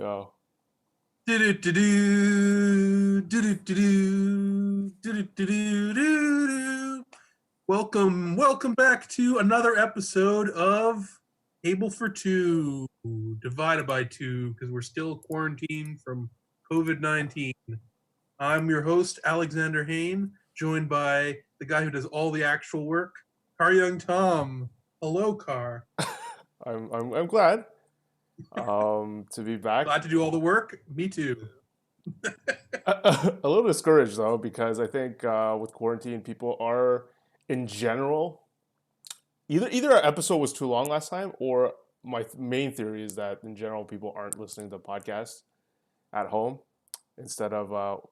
Go. Welcome back to another episode of Able for Two, divided by two, because we're still quarantined from COVID-19. I'm your host, Alexander Hayne, joined by the guy who does all the actual work, Car Young Tom. Hello, Car. I'm glad to be back. Glad to do all the work. Me too. A little discouraged though, because I think with quarantine, people are in general either our episode was too long last time, or my main theory is that in general people aren't listening to podcasts at home. Instead of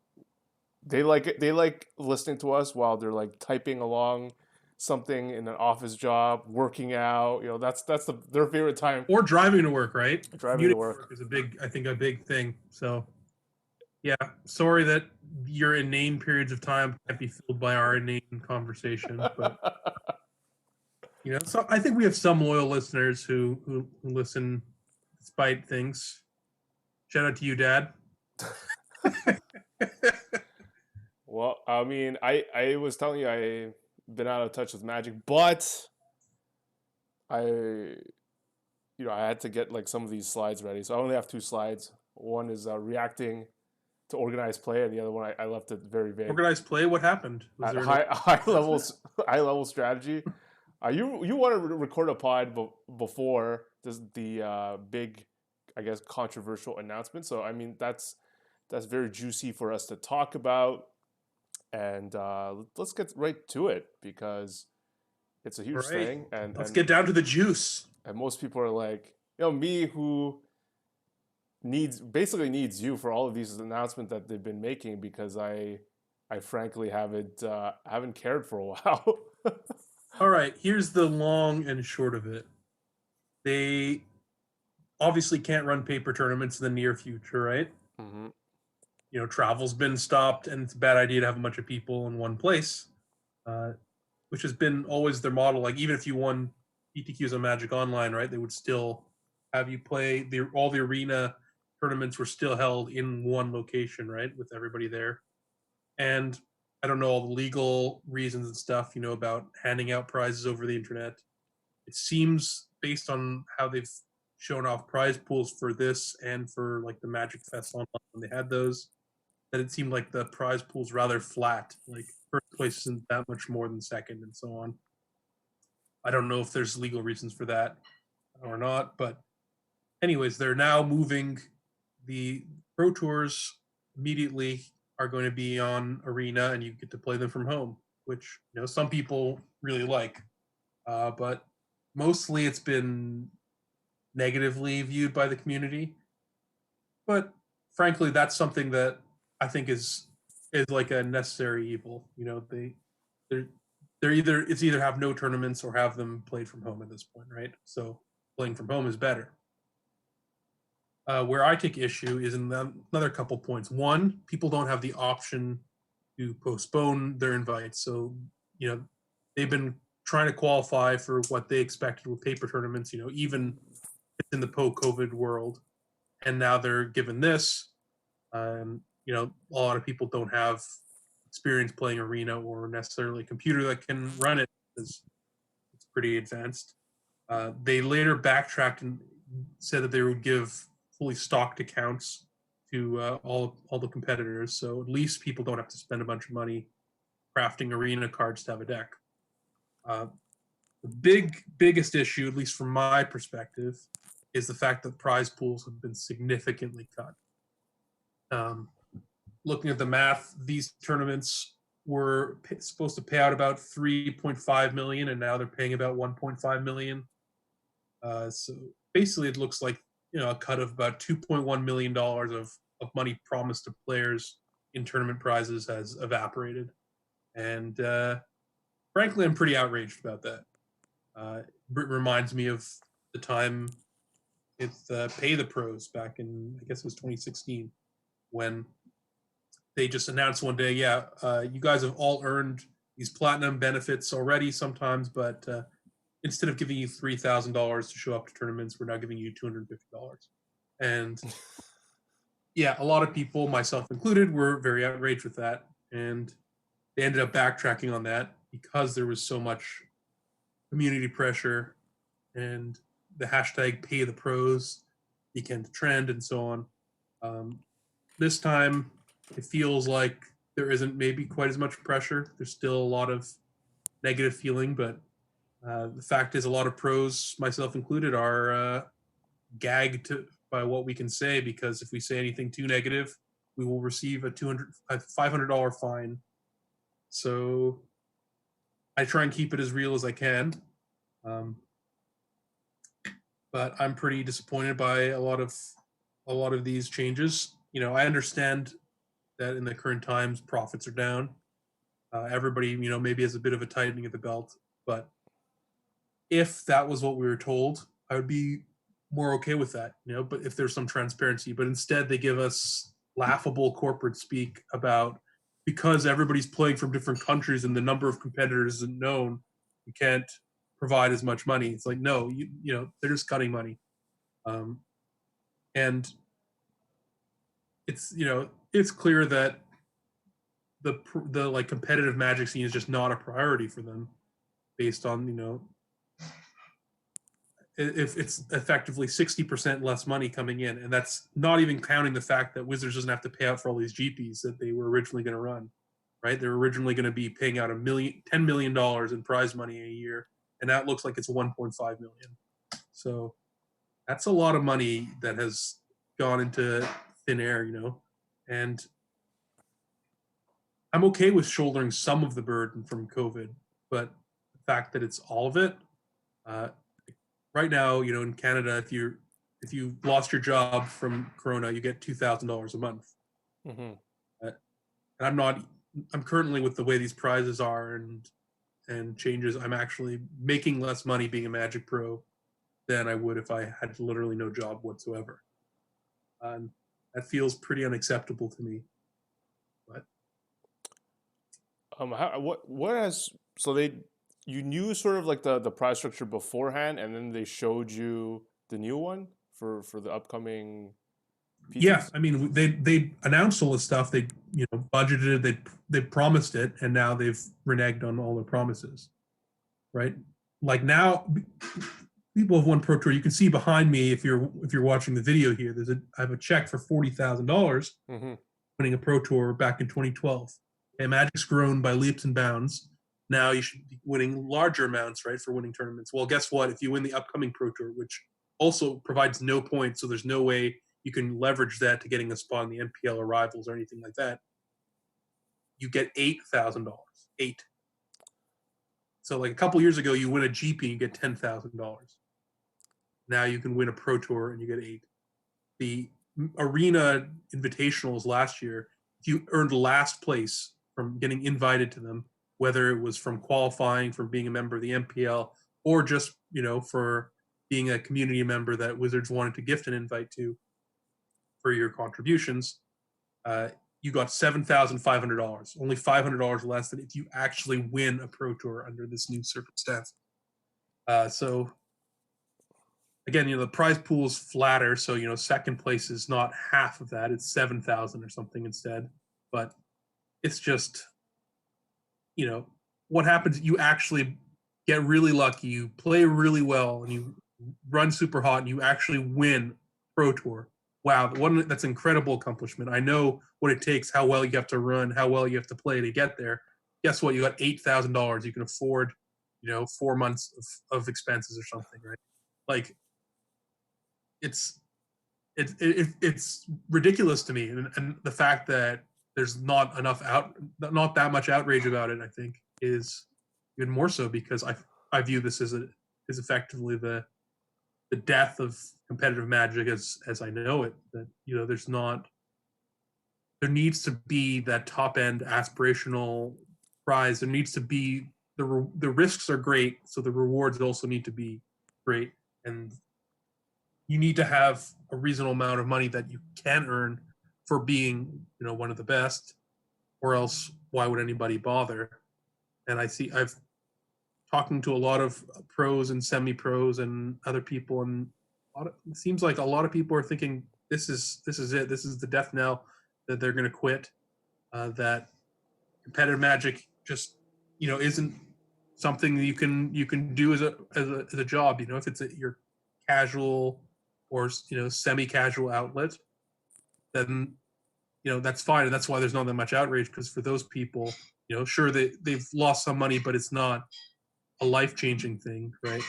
they like listening to us while they're like typing along something in an office job, working out. That's their favorite time. Or driving to work, right? Driving to work is a big thing. So, yeah, sorry that your inane periods of time can't be filled by our inane conversation, but so I think we have some loyal listeners who listen despite things. Shout out to you, Dad. Well, I mean, I was telling you I've been out of touch with Magic, but I had to get like some of these slides ready. So I only have two slides. One is reacting to organized play, and the other one I left it very vague. Organized play? What happened? Was high level strategy. You want to record a pod before the big, I guess, controversial announcement. So I mean that's very juicy for us to talk about. And let's get right to it because it's a huge thing. And let's get down to the juice. And most people are like, me who needs you for all of these announcements that they've been making, because I frankly haven't cared for a while. All right, here's the long and short of it. They obviously can't run paper tournaments in the near future, right? Mm-hmm. Travel's been stopped, and it's a bad idea to have a bunch of people in one place, which has been always their model. Like, even if you won PTQs on Magic Online, right, they would still have you play. All the arena tournaments were still held in one location, right, with everybody there. And I don't know all the legal reasons and stuff, about handing out prizes over the internet. It seems, based on how they've shown off prize pools for this and for like the Magic Fest online when they had those, that it seemed like the prize pool's rather flat. Like, first place isn't that much more than second, and so on. I don't know if there's legal reasons for that or not, but anyways, they're now moving the Pro Tours immediately are going to be on Arena, and you get to play them from home, which some people really like, but mostly it's been negatively viewed by the community. But frankly, that's something that I think is like a necessary evil. They're either have no tournaments or have them played from home at this point, right? So playing from home is better. Where I take issue is in another couple points. One, people don't have the option to postpone their invites. So, they've been trying to qualify for what they expected with paper tournaments, even in the post-COVID world. And now they're given this. A lot of people don't have experience playing Arena or necessarily a computer that can run it, because it's pretty advanced. They later backtracked and said that they would give fully stocked accounts to all the competitors, so at least people don't have to spend a bunch of money crafting Arena cards to have a deck. The biggest issue, at least from my perspective, is the fact that prize pools have been significantly cut. Looking at the math, these tournaments were supposed to pay out about $3.5 million, and now they're paying about $1.5 million. So basically, it looks like a cut of about $2.1 million of money promised to players in tournament prizes has evaporated, and frankly, I'm pretty outraged about that. It reminds me of the time with Pay the Pros back in, I guess it was 2016, when they just announced one day, you guys have all earned these platinum benefits already sometimes, but instead of giving you $3,000 to show up to tournaments, we're now giving you $250. And yeah, a lot of people, myself included, were very outraged with that, and they ended up backtracking on that because there was so much community pressure and the hashtag pay the pros became the trend and so on. Um, this time, it feels like there isn't maybe quite as much pressure. There's still a lot of negative feeling, but the fact is, a lot of pros, myself included, are gagged by what we can say, because if we say anything too negative, we will receive a $500 fine. So I try and keep it as real as I can. Um, but I'm pretty disappointed by a lot of these changes. I understand that in the current times, profits are down. Everybody, maybe has a bit of a tightening of the belt. But if that was what we were told, I would be more okay with that. But if there's some transparency, but instead they give us laughable corporate speak about, because everybody's playing from different countries and the number of competitors isn't known, you can't provide as much money. It's like, no, they're just cutting money. And it's clear that the like competitive Magic scene is just not a priority for them, based on if it's effectively 60% less money coming in, and that's not even counting the fact that Wizards doesn't have to pay out for all these GPs that they were originally going to run. Right, they're originally going to be paying out $10 million in prize money a year, and that looks like it's 1.5 million. So that's a lot of money that has gone into thin air, and I'm okay with shouldering some of the burden from COVID, but the fact that it's all of it, uh, right now, in Canada, if you lost your job from Corona, you get $2,000 a month. Mm-hmm. And I'm currently, with the way these prizes are and changes, I'm actually making less money being a Magic Pro than I would if I had literally no job whatsoever. And that feels pretty unacceptable to me. But what has so they you knew sort of like the price structure beforehand, and then they showed you the new one for the upcoming yeah, PTs. I mean, they announced all this stuff. They budgeted it. They promised it, and now they've reneged on all their promises. Right? Like now, people have won Pro Tour. You can see behind me, if you're watching the video here, I have a check for $40,000 Mm-hmm. winning a Pro Tour back in 2012. And Magic's grown by leaps and bounds. Now you should be winning larger amounts, right, for winning tournaments. Well, guess what? If you win the upcoming Pro Tour, which also provides no points, so there's no way you can leverage that to getting a spot in the MPL or Rivals or anything like that, you get $8,000. Eight. So like a couple years ago, you win a GP and you get $10,000. Now you can win a Pro Tour and you get eight. The Arena Invitationals last year, if you earned last place from getting invited to them, whether it was from qualifying, from being a member of the MPL, or just for being a community member that Wizards wanted to gift an invite to for your contributions, you got $7,500. Only $500 less than if you actually win a Pro Tour under this new circumstance. So again, the prize pool is flatter, so second place is not half of that; it's 7,000 or something instead. But it's just, what happens? You actually get really lucky, you play really well, and you run super hot, and you actually win Pro Tour. Wow, that's an incredible accomplishment. I know what it takes, how well you have to run, how well you have to play to get there. Guess what? You got $8,000. You can afford, 4 months of expenses or something, right? Like, it's it's ridiculous to me, and the fact that there's not that much outrage about it, I think, is even more so, because I view this as effectively the death of competitive Magic as I know it. That there needs to be that top end aspirational prize. There needs to be the risks are great, so the rewards also need to be great, and you need to have a reasonable amount of money that you can earn for being, one of the best, or else why would anybody bother? And I've talking to a lot of pros and semi-pros and other people, and it seems like a lot of people are thinking this is it. This is the death knell that they're going to quit. That competitive Magic just isn't something that you can do as a job. If it's your casual or semi casual outlet, then that's fine, and that's why there's not that much outrage, because for those people, sure, they've lost some money, but it's not a life changing thing, right?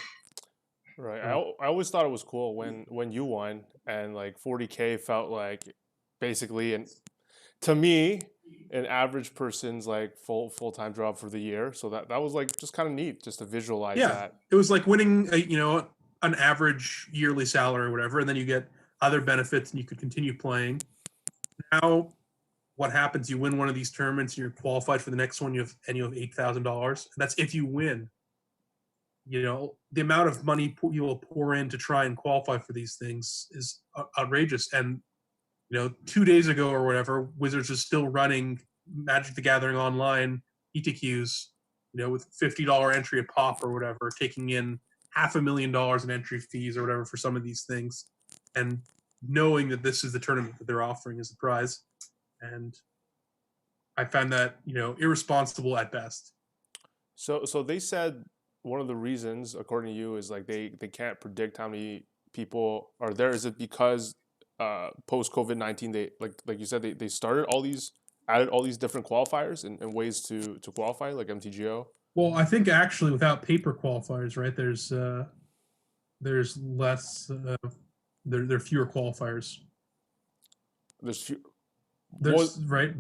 Right. So, I always thought it was cool when you won and like 40K felt like basically, and to me, an average person's like full-time job for the year. So that was like just kind of neat just to visualize yeah, that. it was like winning an average yearly salary or whatever, and then you get other benefits and you could continue playing. Now what happens? You win one of these tournaments, and you're qualified for the next one. You have $8,000. That's if you win. The amount of money you will pour in to try and qualify for these things is outrageous. And 2 days ago or whatever, Wizards is still running Magic the Gathering online ETQs, with $50 entry a pop or whatever, taking in $500,000 in entry fees or whatever for some of these things, and knowing that this is the tournament that they're offering as a prize. And I found that irresponsible at best. So they said one of the reasons, according to you, is like they can't predict how many people are there. Is it because post COVID-19 they like you said they started all these added all these different qualifiers and ways to qualify like MTGO? Well, I think actually without paper qualifiers, right? There's less. There are fewer qualifiers. There's few, what There's right.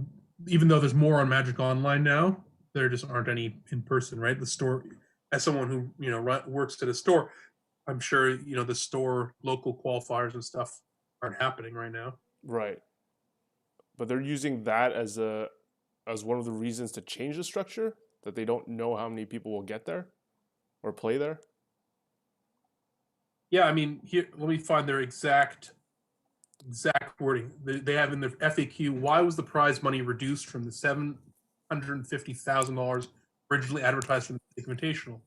Even though there's more on Magic Online now, there just aren't any in person, right? The store, as someone who works at a store, I'm sure the store local qualifiers and stuff aren't happening right now. right, but they're using that as one of the reasons to change the structure that they don't know how many people will get there or play there. Yeah, I mean, here, let me find their exact wording. They have in their FAQ, why was the prize money reduced from the $750,000 originally advertised for the Invitational?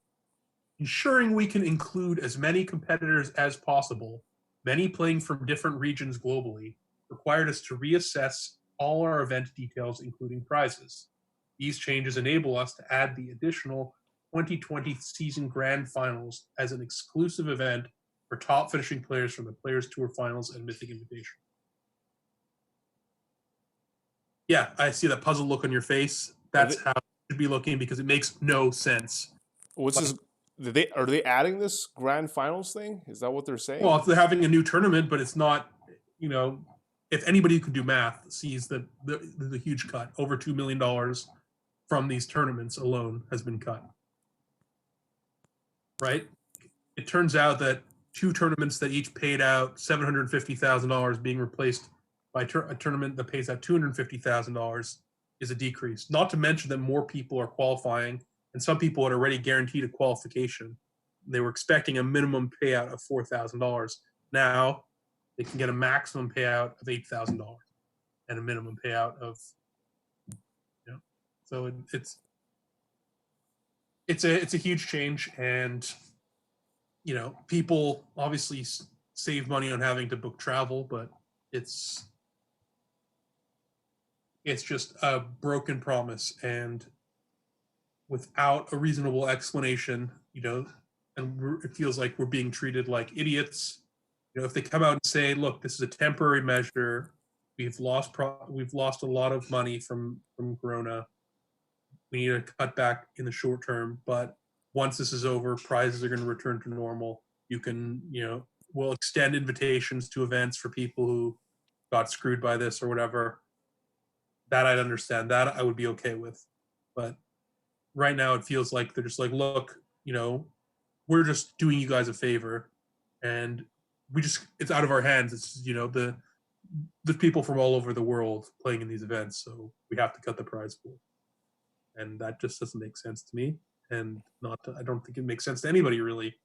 Ensuring we can include as many competitors as possible, many playing from different regions globally, required us to reassess all our event details, including prizes. These changes enable us to add the additional 2020 season grand finals as an exclusive event for top finishing players from the Players Tour Finals and Mythic Invitational. Yeah, I see that puzzle look on your face. That's how it should be looking, because it makes no sense. What's this? Are they adding this grand finals thing? Is that what they're saying? Well, they're having a new tournament, but it's not. If anybody who can do math sees that the huge cut, over $2 million from these tournaments alone has been cut. Right? It turns out that two tournaments that each paid out $750,000 being replaced by a tournament that pays out $250,000 is a decrease. Not to mention that more people are qualifying, and some people had already guaranteed a qualification. They were expecting a minimum payout of $4,000. Now they can get a maximum payout of $8,000 and a minimum payout of, so it's a huge change. And people obviously save money on having to book travel, but it's just a broken promise, and without a reasonable explanation, and it feels like we're being treated like idiots. If they come out and say, "Look, this is a temporary measure. We've lost a lot of money from Corona. We need to cut back in the short term, but once this is over, prizes are going to return to normal. You can, we'll extend invitations to events for people who got screwed by this or whatever." That I'd understand. That I would be okay with. But right now it feels like they're just like, "Look, we're just doing you guys a favor, and it's out of our hands. It's the people from all over the world playing in these events, so we have to cut the prize pool." And that just doesn't make sense to me, and I don't think it makes sense to anybody really.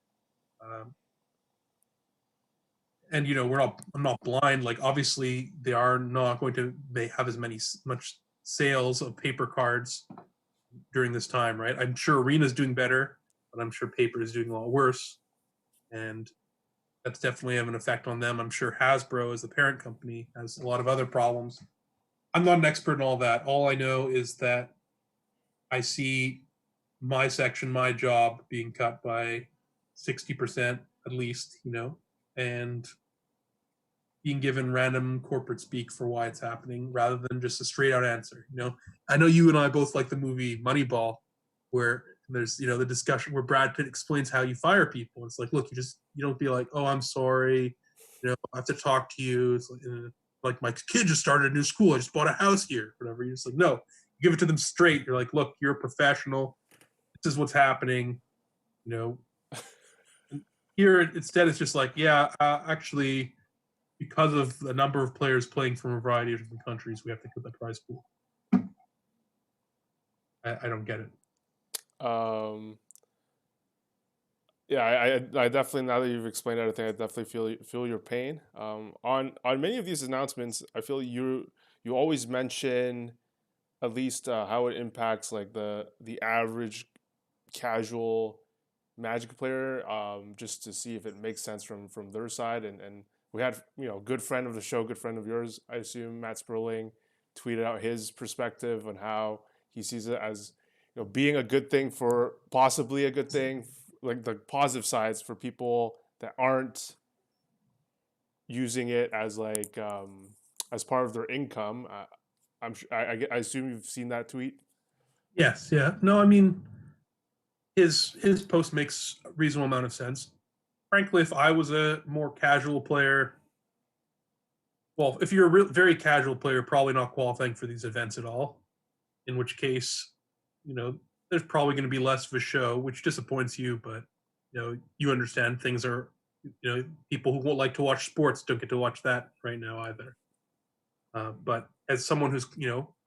And I'm not blind. Like, obviously they are not going to have as much sales of paper cards during this time, right? I'm sure Arena's doing better, but I'm sure paper is doing a lot worse. And that's definitely have an effect on them. I'm sure Hasbro, as the parent company, has a lot of other problems. I'm not an expert in all that. All I know is that I see my section, my job being cut by 60% at least, and being given random corporate speak for why it's happening rather than just a straight out answer. I know you and I both like the movie Moneyball, where there's the discussion where Brad Pitt explains how you fire people. It's like, look, you don't be like, oh, I'm sorry, I have to talk to you. It's like my kid just started a new school. I just bought a house here, whatever. You're just like, no, you give it to them straight. You're like, look, you're a professional. This is what's happening. Here instead it's just like, yeah, actually, because of the number of players playing from a variety of different countries, we have to cut the prize pool. I don't get it. Yeah, I definitely, now that you've explained everything, I definitely feel your pain. On many of these announcements, I feel you always mention at least how it impacts like the average casual Magic player, just to see if it makes sense from their side. And we had good friend of the show, good friend of yours, I assume, Matt Sperling, tweeted out his perspective on how he sees it as being a good thing, for possibly a good thing, like the positive sides for people that aren't using it as like as part of their income. I assume you've seen that tweet. Yes, yeah. No, I mean, his post makes a reasonable amount of sense. Frankly, if I was a more casual player, well, if you're a very casual player, probably not qualifying for these events at all. In which case, there's probably going to be less of a show, which disappoints you, but you understand things are, people who won't like to watch sports don't get to watch that right now either. But as someone who's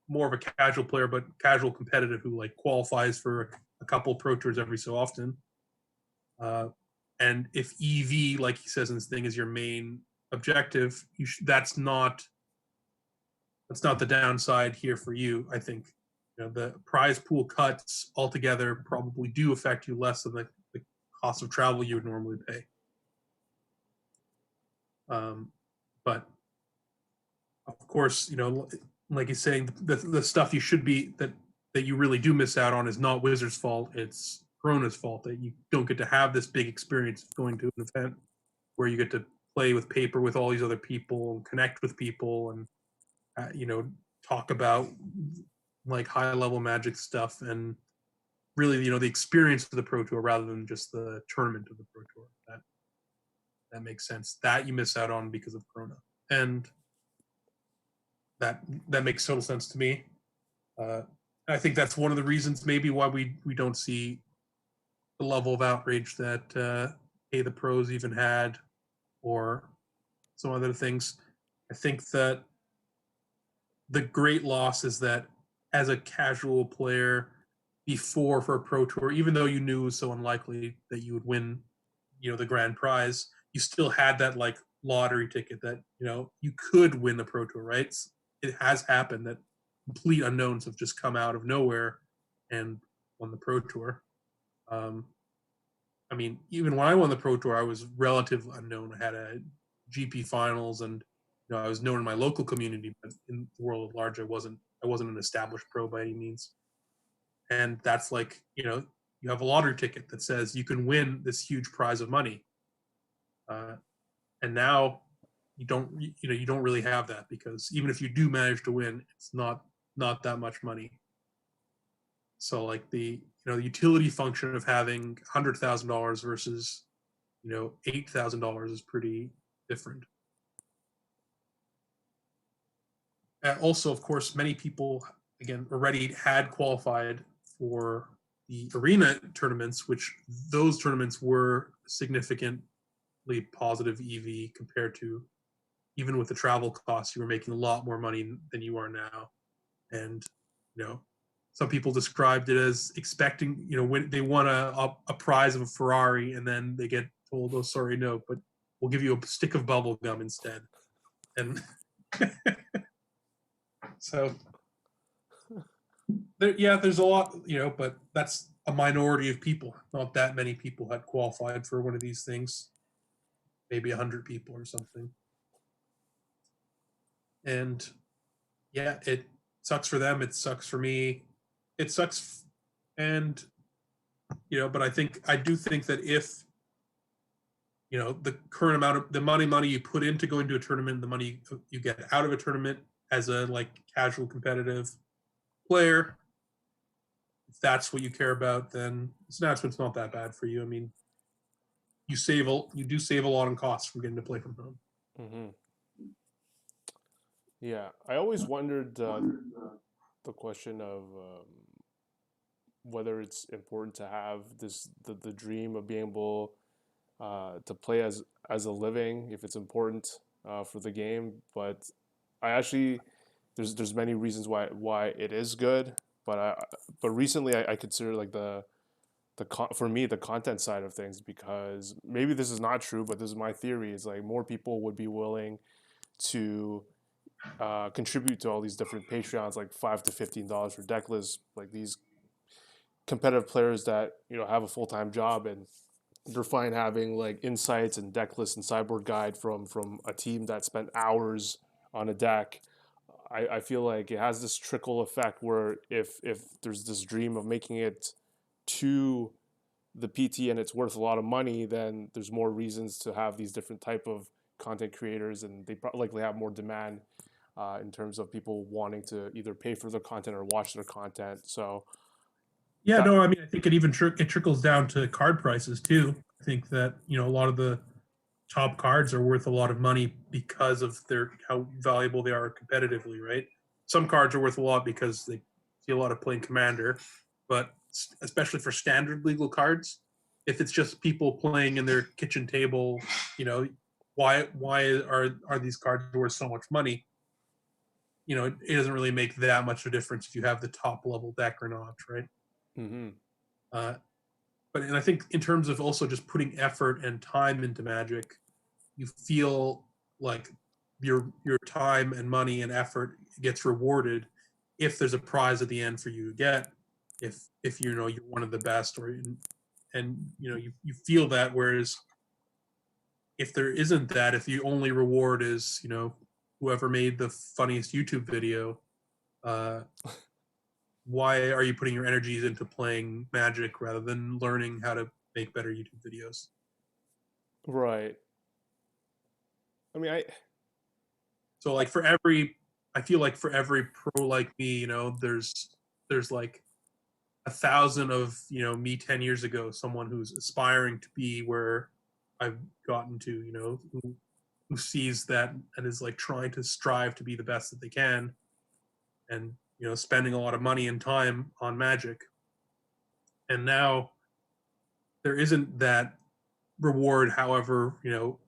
more of a casual player, but casual competitive, who like qualifies for a couple Pro Tours every so often, and if EV, like he says in this thing, is your main objective, that's not the downside here for you. I think the prize pool cuts altogether probably do affect you less than the cost of travel you would normally pay. But of course, like he's saying, the stuff you should be that you really do miss out on is not Wizards' fault. It's Corona's fault that you don't get to have this big experience of going to an event where you get to play with paper with all these other people and connect with people and talk about like high level Magic stuff and really the experience of the Pro Tour rather than just the tournament of the Pro Tour. That makes sense. That you miss out on because of Corona, and that makes total sense to me. I think that's one of the reasons maybe why we don't see the level of outrage that Hey the Pros even had, or some other things. I think that the great loss is that as a casual player before for a Pro Tour, even though you knew it was so unlikely that you would win, the grand prize, you still had that like lottery ticket that you could win the Pro Tour, right? It has happened that complete unknowns have just come out of nowhere and won the Pro Tour. I mean, even when I won the Pro Tour, I was relatively unknown. I had a GP finals, and I was known in my local community, but in the world at large, I wasn't an established pro by any means. And that's like, you have a lottery ticket that says you can win this huge prize of money, and now you don't really have that, because even if you do manage to win, it's not that much money. So like the utility function of having $100,000 versus $8,000 is pretty different. Also, of course, many people again already had qualified for the arena tournaments, which those tournaments were significantly positive EV compared to, even with the travel costs, you were making a lot more money than you are now. And some people described it as expecting, when they won a prize of a Ferrari, and then they get told, oh, sorry, no, but we'll give you a stick of bubble gum instead. And so there's a lot, but that's a minority of people. Not that many people had qualified for one of these things. maybe 100 people or something. And yeah, it sucks for them. It sucks for me. It sucks. And, but I do think that if, the current amount of the money you put into going to a tournament, the money you get out of a tournament as a like casual competitive player, if that's what you care about, then this announcement's not that bad for you. I mean, you do save a lot on costs from getting to play from home. Mm-hmm. Yeah, I always wondered the question of whether it's important to have the dream of being able to play as a living, if it's important for the game. But I actually there's many reasons why it is good. But recently I consider like for me the content side of things, because maybe this is not true, but this is my theory. Is like more people would be willing to contribute to all these different Patreons, like $5 to $15 for deckless, like these competitive players that have a full time job, and they're fine having like insights and deck list and sideboard guide from a team that spent hours on a deck. I feel like it has this trickle effect where if there's this dream of making it to the PT and it's worth a lot of money, then there's more reasons to have these different type of content creators, and they likely have more demand in terms of people wanting to either pay for their content or watch their content. So Yeah, that no, I mean, I think it trickles down to card prices too. I think that a lot of the top cards are worth a lot of money because of their how valuable they are competitively, right? Some cards are worth a lot because they see a lot of playing Commander, but especially for standard legal cards, if it's just people playing in their kitchen table, why are these cards worth so much money? It doesn't really make that much of a difference if you have the top level deck or not, right? mm-hmm. Uh, and I think in terms of also just putting effort and time into Magic, you feel like your time and money and effort gets rewarded if there's a prize at the end for you to get. If you're one of the best, and you feel that. Whereas if there isn't that, if the only reward is whoever made the funniest YouTube video, uh, why are you putting your energies into playing Magic rather than learning how to make better YouTube videos? Right. I mean, So like I feel like for every pro like me, there's like 1,000 of me 10 years ago, someone who's aspiring to be where I've gotten to, who sees that and is like trying to strive to be the best that they can, and spending a lot of money and time on Magic. And now there isn't that reward, however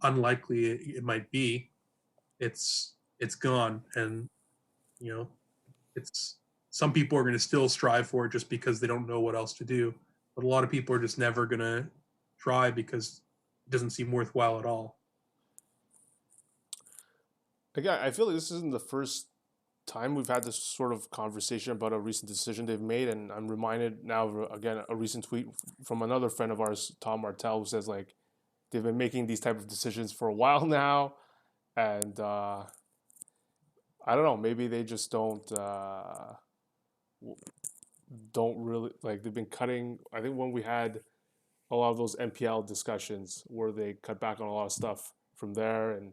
unlikely it might be. It's gone, and you know it's some people are going to still strive for it just because they don't know what else to do, but a lot of people are just never going to try because it doesn't seem worthwhile at all. again, I feel like this isn't the first time we've had this sort of conversation about a recent decision they've made, and I'm reminded now of again a recent tweet from another friend of ours, Tom Martell, who says like they've been making these type of decisions for a while now, and I don't know, maybe they just don't really like they've been cutting. I think when we had a lot of those NPL discussions where they cut back on a lot of stuff from there, and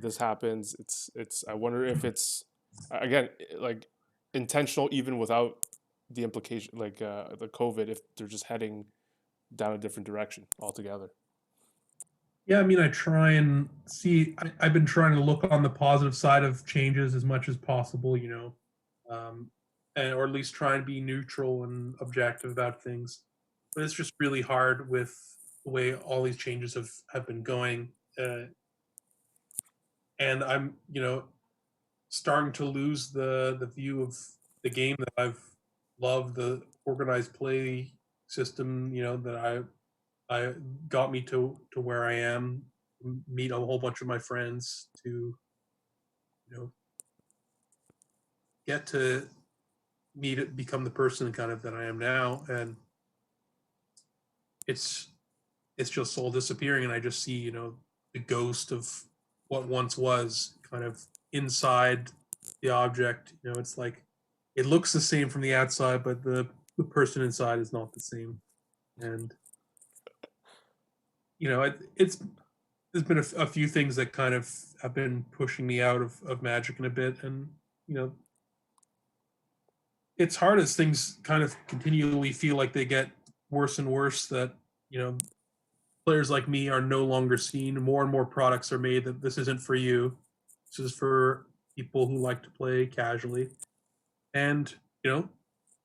this happens. It's I wonder if it's again like intentional even without the implication like the COVID, if they're just heading down a different direction altogether. Yeah, I mean, I try and see. I've been trying to look on the positive side of changes as much as possible, or at least try and be neutral and objective about things. But it's just really hard with the way all these changes have been going, and I'm starting to lose the view of the game that I've loved, the organized play system, that I got me to where I am, meet a whole bunch of my friends, to know get to become the person kind of that I am now, and it's it's just all disappearing, and I just see the ghost of what once was kind of inside the object. You know, it's like it looks the same from the outside, but the person inside is not the same. And you know, it's there's been a few things that kind of have been pushing me out of Magic in a bit, and you know, it's hard as things kind of continually feel like they get worse and worse. That you know, players like me are no longer seen. More and more products are made that this isn't for you. This is for people who like to play casually, and you know,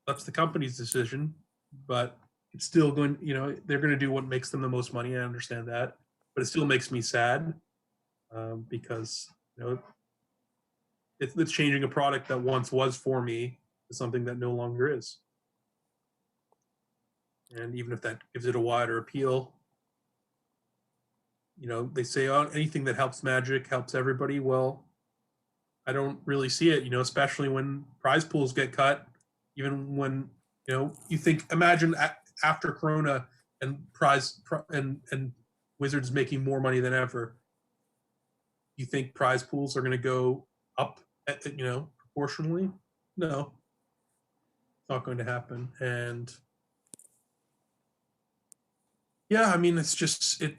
that's the company's decision. But it's still going. You know, they're going to do what makes them the most money. I understand that, but it still makes me sad because you know it's changing a product that once was for me to something that no longer is. And even if that gives it a wider appeal, you know, they say, oh, anything that helps Magic helps everybody. Well, I don't really see it, you know, especially when prize pools get cut, even when, you know, you think, imagine after Corona and and Wizards making more money than ever. You think prize pools are going to go up, you know, proportionally? No, it's not going to happen. And yeah, I mean, it's just it.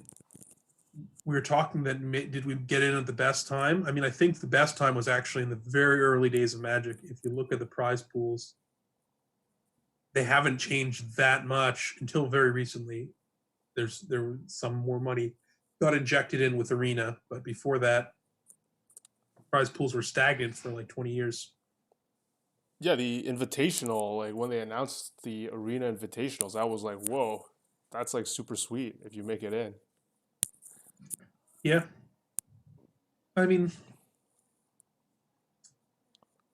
We were talking that did we get in at the best time? I mean, I think the best time was actually in the very early days of Magic. If you look at the prize pools, they haven't changed that much until very recently. There was some more money got injected in with Arena, but before that, prize pools were stagnant for like 20 years. Yeah, the invitational, like when they announced the arena invitationals, I was like, whoa, that's like super sweet if you make it in. Yeah, I mean,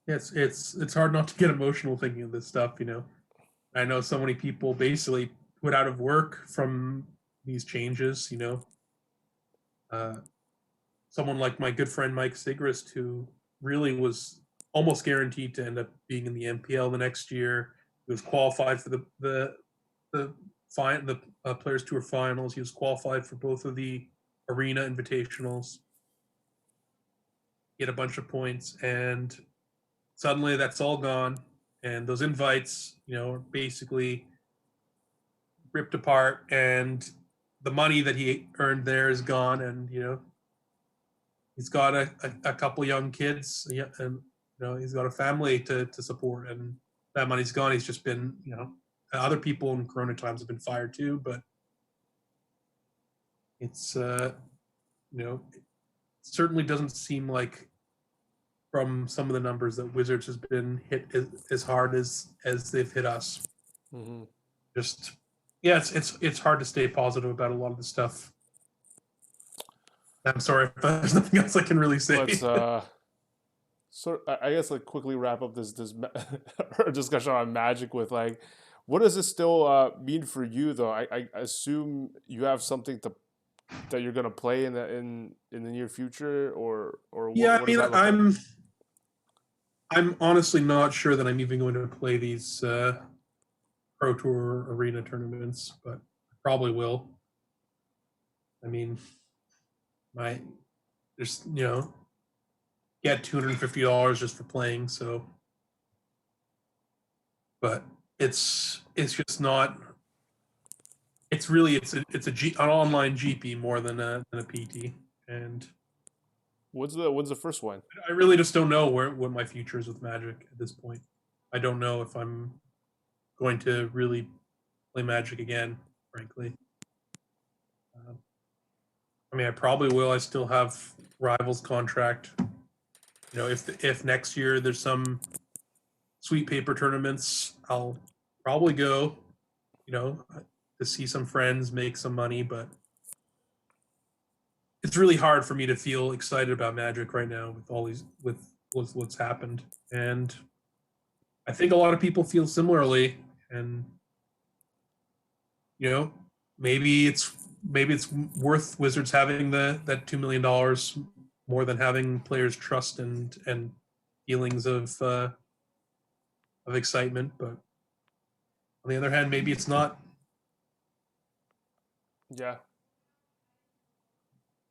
it's hard not to get emotional thinking of this stuff. You know, I know so many people basically put out of work from these changes. You know, uh, someone like my good friend Mike Sigrist, who really was almost guaranteed to end up being in the MPL the next year. He was qualified for the Players Tour finals. He was qualified for both of the Arena Invitationals. He had a bunch of points, and suddenly that's all gone. And those invites, you know, are basically ripped apart, and the money that he earned there is gone. And you know, he's got a couple young kids, yeah, and you know, he's got a family to support, and that money's gone. He's just been, you know, other people in Corona times have been fired too, but it's you know, it certainly doesn't seem like from some of the numbers that Wizards has been hit as hard as they've hit us. Mm-hmm. Just yeah, it's hard to stay positive about a lot of the stuff. I'm sorry if there's nothing else I can really say. Let's I guess like quickly wrap up this discussion on Magic with like, what does this still mean for you though? I assume you have something to that you're gonna play in the near future, or Yeah, I what does mean, that look like? I'm honestly not sure that I'm even going to play these Pro Tour arena tournaments, but I probably will. I mean, my there's you know get $250 just for playing, so but it's just not. It's really an online GP more than a PT, and When's the first one? I really just don't know what my future is with Magic at this point. I don't know if I'm going to really play Magic again, frankly. Um, I mean, I probably will. I still have Rivals contract. You know, if next year there's some sweet paper tournaments, I'll probably go. You know, to see some friends, make some money, but it's really hard for me to feel excited about Magic right now with all these with what's happened, and I think a lot of people feel similarly. And you know, maybe it's worth Wizards having that $2 million more than having players' trust and feelings of excitement. But on the other hand, maybe it's not. Yeah,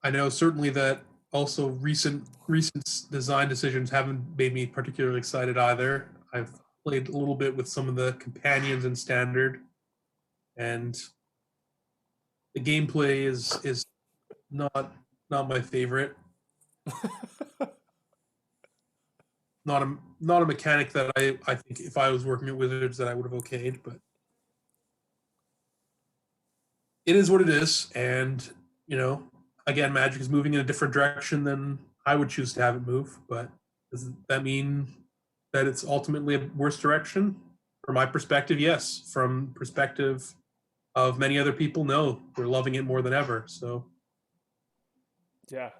I know certainly that also recent design decisions haven't made me particularly excited either. I've played a little bit with some of the companions in standard, and the gameplay is not my favorite. Not a mechanic that I think if I was working at Wizards that I would have okayed, but it is what it is. And again, Magic is moving in a different direction than I would choose to have it move. But does that mean that it's ultimately a worse direction? From my perspective, yes. From perspective of many other people, no. They're loving it more than ever. So Yeah.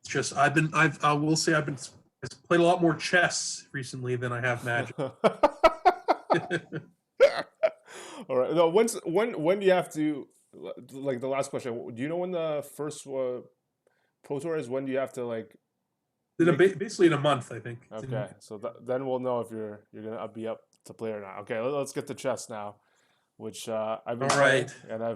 it's just I will say I've played a lot more chess recently than I have Magic. All right. No, when do you have to, like, the last question? Do you know when the first Pro Tour is? When do you have to like make? Basically in a month, I think. Okay, so then we'll know if you're gonna be up to play or not. Okay, let's get to chess now, which I've been All playing, right. and I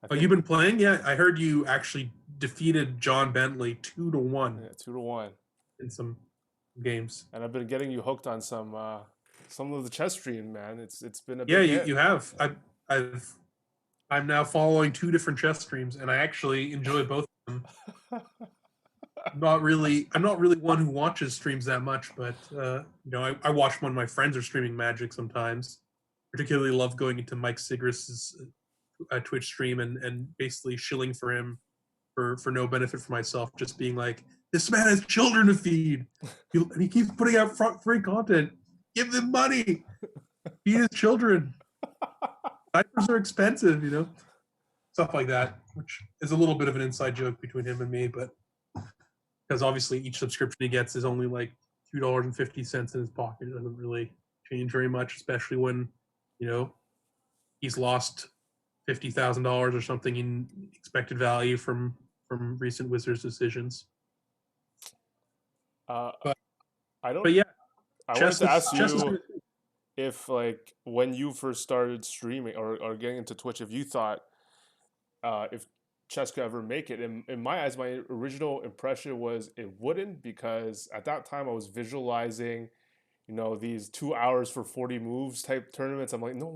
Oh, think you've been playing? Yeah, I heard you actually defeated John Bentley 2-1 yeah, 2-1, in some games. and I've been getting you hooked on some of the chess stream, man. It's been a Yeah, big you hit. have. I've I'm now following two different chess streams, and I actually enjoy both of them. I'm not really one who watches streams that much, but I watch when my friends are streaming Magic sometimes. Particularly love going into Mike Sigris's Twitch stream and basically shilling for him for no benefit for myself, just being like, this man has children to feed, and he keeps putting out free content. Give them money, feed his children. Diapers are expensive, stuff like that, which is a little bit of an inside joke between him and me, but because obviously each subscription he gets is only like $2.50 in his pocket. It doesn't really change very much, especially when he's lost $50,000 or something in expected value from recent Wizards decisions. uh, But I don't. but yeah, I wanted chess to is ask chess is you if, like, when you first started streaming or getting into Twitch, if you thought if chess could ever make it. In my eyes, my original impression was it wouldn't, because at that time I was visualizing, these 2 hours for 40 moves type tournaments. I'm like, no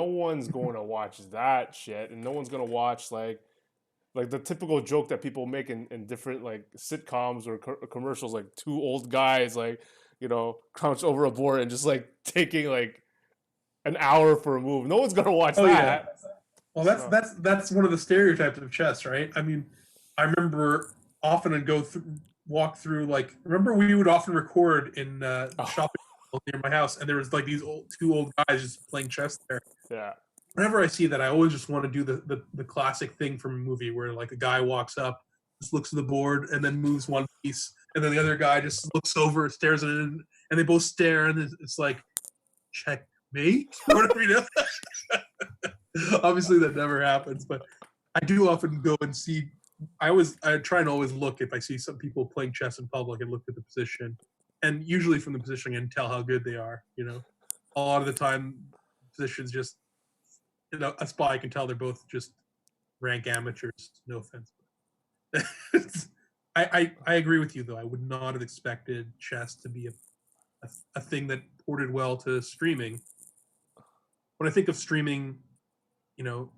one's going to watch that shit, and no one's going to watch like the typical joke that people make in different like sitcoms or commercials, like two old guys like crouched over a board and just like taking like an hour for a move. No one's gonna watch oh yeah. that. Well, So that's one of the stereotypes of chess, right? I mean, I remember often and walk through like remember we would often record in oh, shopping near my house, and there was like these two old guys just playing chess there. yeah. Whenever I see that, I always just want to do the classic thing from a movie where like a guy walks up, just looks at the board, and then moves one piece, and then the other guy just looks over, stares at it, and they both stare, and it's like checkmate or whatever, Obviously, that never happens, but I do often go and see. I try and always look if I see some people playing chess in public and look at the position, and usually from the position and tell how good they are. A lot of the time, positions just a spy can tell they're both just rank amateurs. No offense. I agree with you though. I would not have expected chess to be a thing that ported well to streaming. When I think of streaming, you know,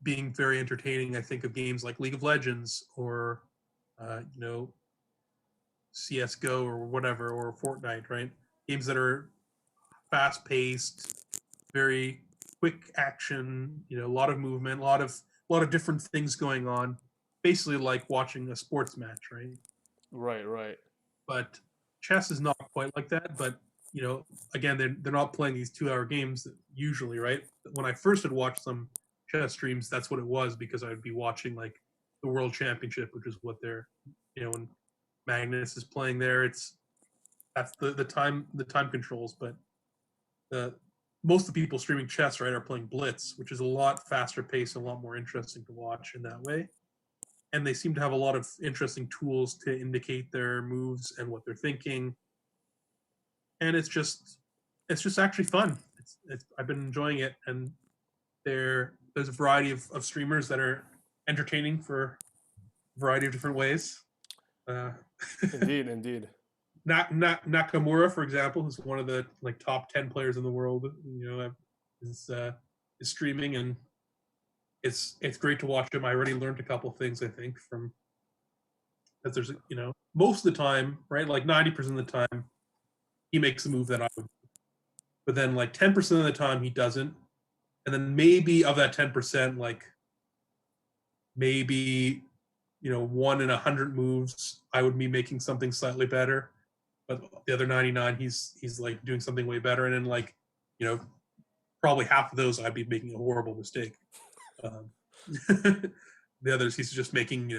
being very entertaining, I think of games like League of Legends or, uh, you know, CS:GO or whatever, or Fortnite, right? Games that are fast paced, very quick action, a lot of movement, a lot of different things going on. Basically, like watching a sports match, right? Right, right. But chess is not quite like that. But again, they're not playing these 2 hour games usually, right? When I first had watched some chess streams, that's what it was because I'd be watching like the World Championship, which is what they're, when Magnus is playing there, that's the time controls. But the most of the people streaming chess, right, are playing Blitz, which is a lot faster paced and a lot more interesting to watch in that way. And they seem to have a lot of interesting tools to indicate their moves and what they're thinking. And it's just actually fun. I've been enjoying it, and they're there's a variety of streamers that are entertaining for a variety of different ways. Indeed. Nakamura, for example, who's one of the like top 10 players in the world, is streaming, and it's great to watch him. I already learned a couple things, I think, from that. There's most of the time, right, like 90% of the time, he makes a move that I would, but then like 10% of the time he doesn't, and then maybe of that 10%, like maybe 1 in 100 moves I would be making something slightly better, but the other 99 he's like doing something way better, and then like probably half of those I'd be making a horrible mistake. The others he's just making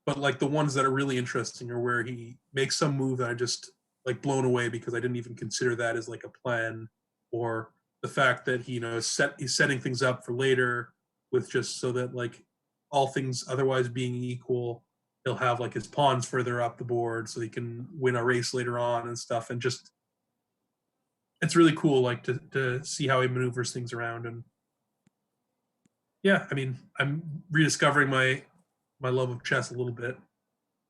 but like the ones that are really interesting are where he makes some move that I just like blown away because I didn't even consider that as like a plan, or the fact that he's setting things up for later with just so that like all things otherwise being equal, he'll have like his pawns further up the board so he can win a race later on and stuff. And just it's really cool like to see how he maneuvers things around. And yeah, I mean, I'm rediscovering my love of chess a little bit.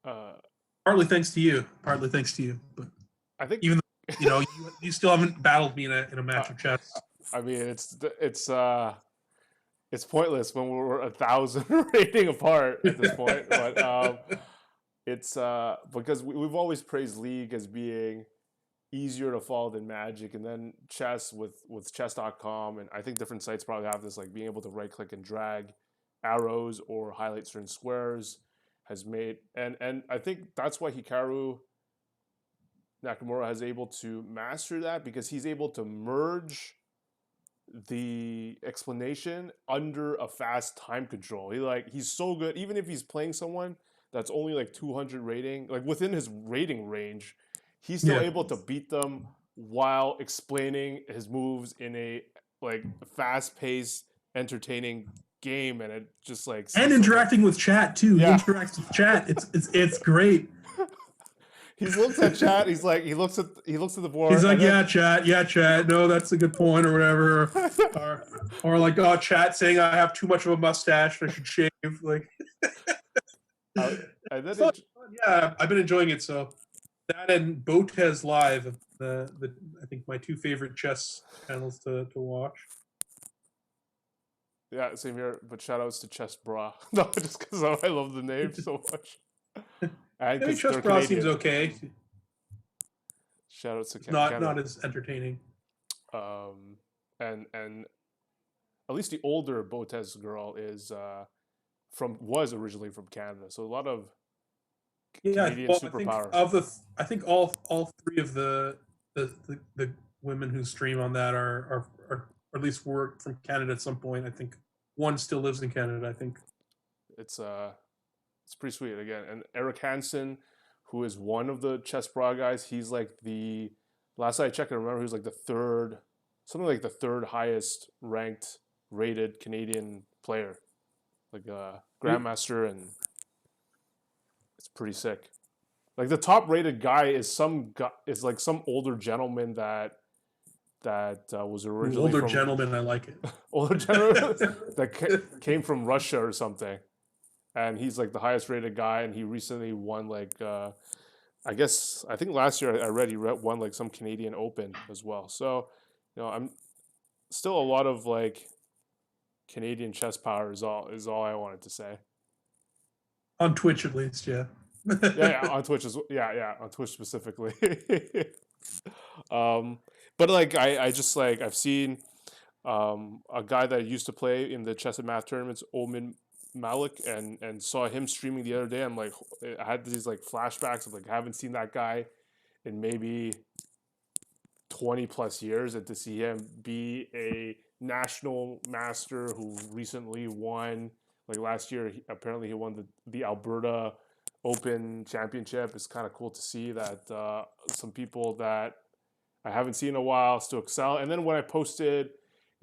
Partly thanks to you. But I think even though, you still haven't battled me in a match of chess. I mean, it's pointless when we're 1,000 rating apart at this point. But it's because we've always praised League as being easier to follow than Magic, and then chess with chess.com, and I think different sites probably have this, like being able to right click and drag arrows or highlight certain squares has made, and I think that's why Hikaru Nakamura has able to master that, because he's able to merge the explanation under a fast time control. He's so good, even if he's playing someone that's only like 200 rating, like within his rating range, he's still able to beat them while explaining his moves in a like fast-paced, entertaining game, and it just like and interacting with chat too. Yeah. He interacts with chat. It's great. He looks at chat. He's like he looks at the board. He's like, yeah, chat. No, that's a good point, or whatever. or like, oh, chat saying I have too much of a mustache. I should shave. Like, yeah, I've been enjoying it. So that and BotezLive, I think my two favorite chess channels to watch. Yeah, same here. But shout outs to Chess Bra. No, just because I love the name so much. I think Chess Bra seems okay. Shout outs to not as entertaining. And at least the older Botez girl was originally from Canada, so a lot of Canadian superpowers. I think all three of the women who stream on that are at least were from Canada at some point. I think one still lives in Canada. I think it's pretty sweet again. And Eric Hansen, who is one of the Chess Bra guys, he's like the last I checked, I remember he was like the third highest ranked rated Canadian player, like grandmaster, and it's pretty sick. Like the top rated guy is like some older gentleman that was originally gentleman. I like it. Older gentleman that came from Russia or something, and he's like the highest rated guy. And he recently won like I think last year I read he won like some Canadian Open as well. So I'm still a lot of like Canadian chess power is all I wanted to say. On Twitch at least, yeah. yeah, on Twitch on Twitch specifically. But like I just like I've seen a guy that used to play in the chess and math tournaments, Omin Malik, and saw him streaming the other day. I'm like, I had these like flashbacks of like I haven't seen that guy in maybe 20 plus years, and to see him be a national master who recently won, like last year, apparently he won the Alberta Open Championship. It's kind of cool to see that some people that I haven't seen in a while still excel. And then when I posted,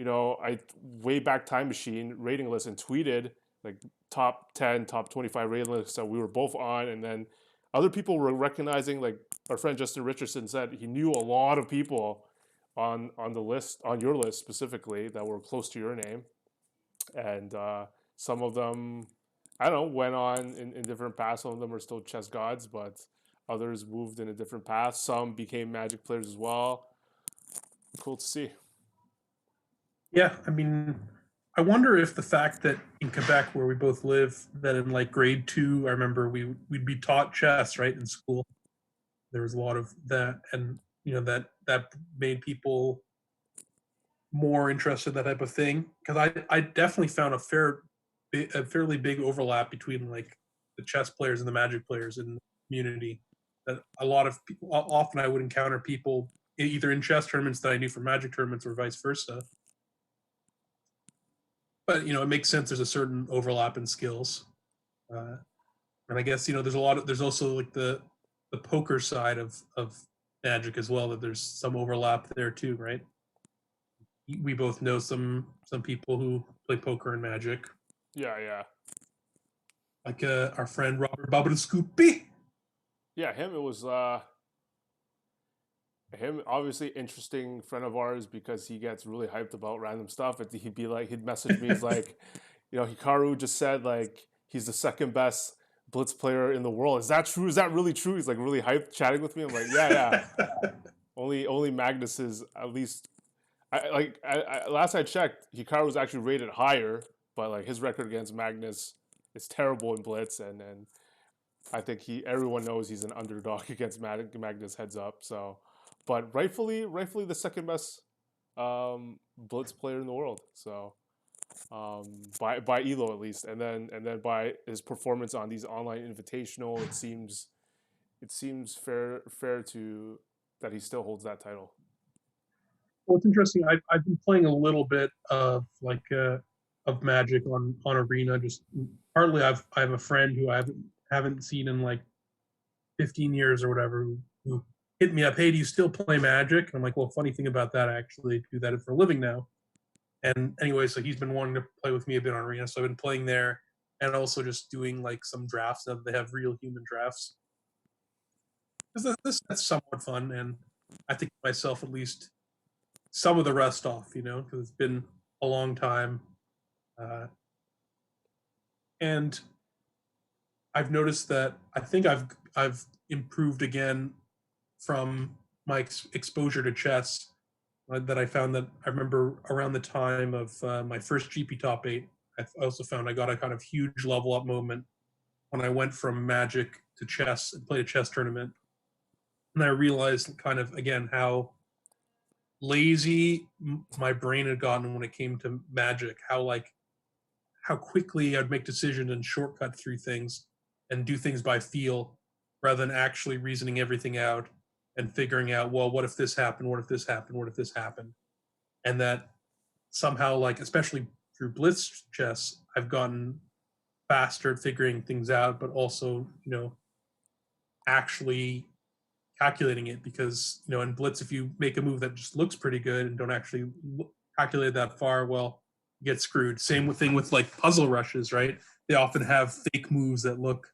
I way back time machine rating list and tweeted like top 10, top 25 rating lists that we were both on, and then other people were recognizing, like our friend Justin Richardson said he knew a lot of people on the list, on your list specifically, that were close to your name. and some of them, I don't know, went on in different paths. Some of them are still chess gods, but others moved in a different path. Some became Magic players as well. Cool to see. Yeah, I mean, I wonder if the fact that in Quebec, where we both live, that in like grade 2, I remember we'd be taught chess right in school. There was a lot of that, and that made people more interested in that type of thing. Because I definitely found a fairly big overlap between like the chess players and the Magic players in the community. That a lot of people, often I would encounter people either in chess tournaments that I knew from Magic tournaments or vice versa. But it makes sense. There's a certain overlap in skills, uh, and I guess there's also like the poker side of Magic as well. That there's some overlap there too, right? We both know some people who play poker and Magic, Yeah, yeah, like our friend Robert Bubba Scoopy. yeah. Him. It was him. Obviously, interesting friend of ours because he gets really hyped about random stuff. And he'd be like, he'd message me. He's like, Hikaru just said like he's the second best blitz player in the world. Is that true? Is that really true? He's like really hyped, chatting with me. I'm like, yeah, yeah. Only Magnus is at least. Last I checked, Hikaru was actually rated higher, but like his record against Magnus is terrible in blitz, and I think everyone knows he's an underdog against Magnus heads up. So, but rightfully the second best blitz player in the world. So by Elo at least, and then by his performance on these online invitational, it seems fair to that he still holds that title. Well, it's interesting. I've been playing a little bit of of Magic on Arena. Just partly I have a friend who I haven't seen in like 15 years or whatever who hit me up. Hey, do you still play Magic? And I'm like, well, funny thing about that, I actually do that for a living now. And anyway, so he's been wanting to play with me a bit on Arena, so I've been playing there and also just doing like some drafts. Now that they have real human drafts, because that's somewhat fun, and I think myself at least some of the rust off, because it's been a long time. Uh, and I've noticed that I think I've improved again from my exposure to chess. That I found that I remember around the time of my first GP top 8, I also found I got a kind of huge level up moment when I went from Magic to chess and played a chess tournament, and I realized kind of again how lazy my brain had gotten when it came to Magic. How quickly I'd make decisions and shortcut through things and do things by feel rather than actually reasoning everything out and figuring out, well, what if this happened? What if this happened? What if this happened? And that somehow, like, especially through blitz chess, I've gotten faster at figuring things out, but also, actually calculating it because, in blitz, if you make a move that just looks pretty good and don't actually calculate that far, well, get screwed. Same thing with like puzzle rushes, right? They often have fake moves that look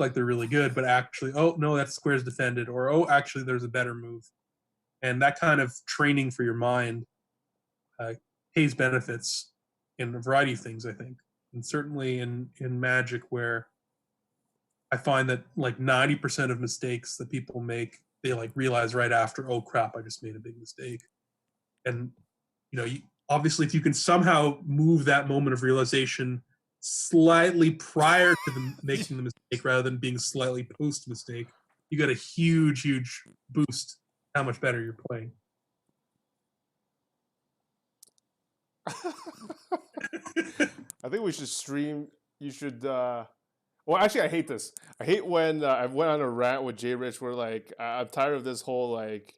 like they're really good, but actually, oh no, that square's defended, or oh, actually, there's a better move. And that kind of training for your mind pays benefits in a variety of things, I think, and certainly in Magic, where I find that like 90% of mistakes that people make, they like realize right after, oh crap, I just made a big mistake. And obviously, if you can somehow move that moment of realization slightly prior to making the mistake rather than being slightly post mistake, you got a huge boost how much better you're playing. I think we should stream. You should. Well, actually, I hate this. I hate when I went on a rant with Jay Rich where like I'm tired of this whole like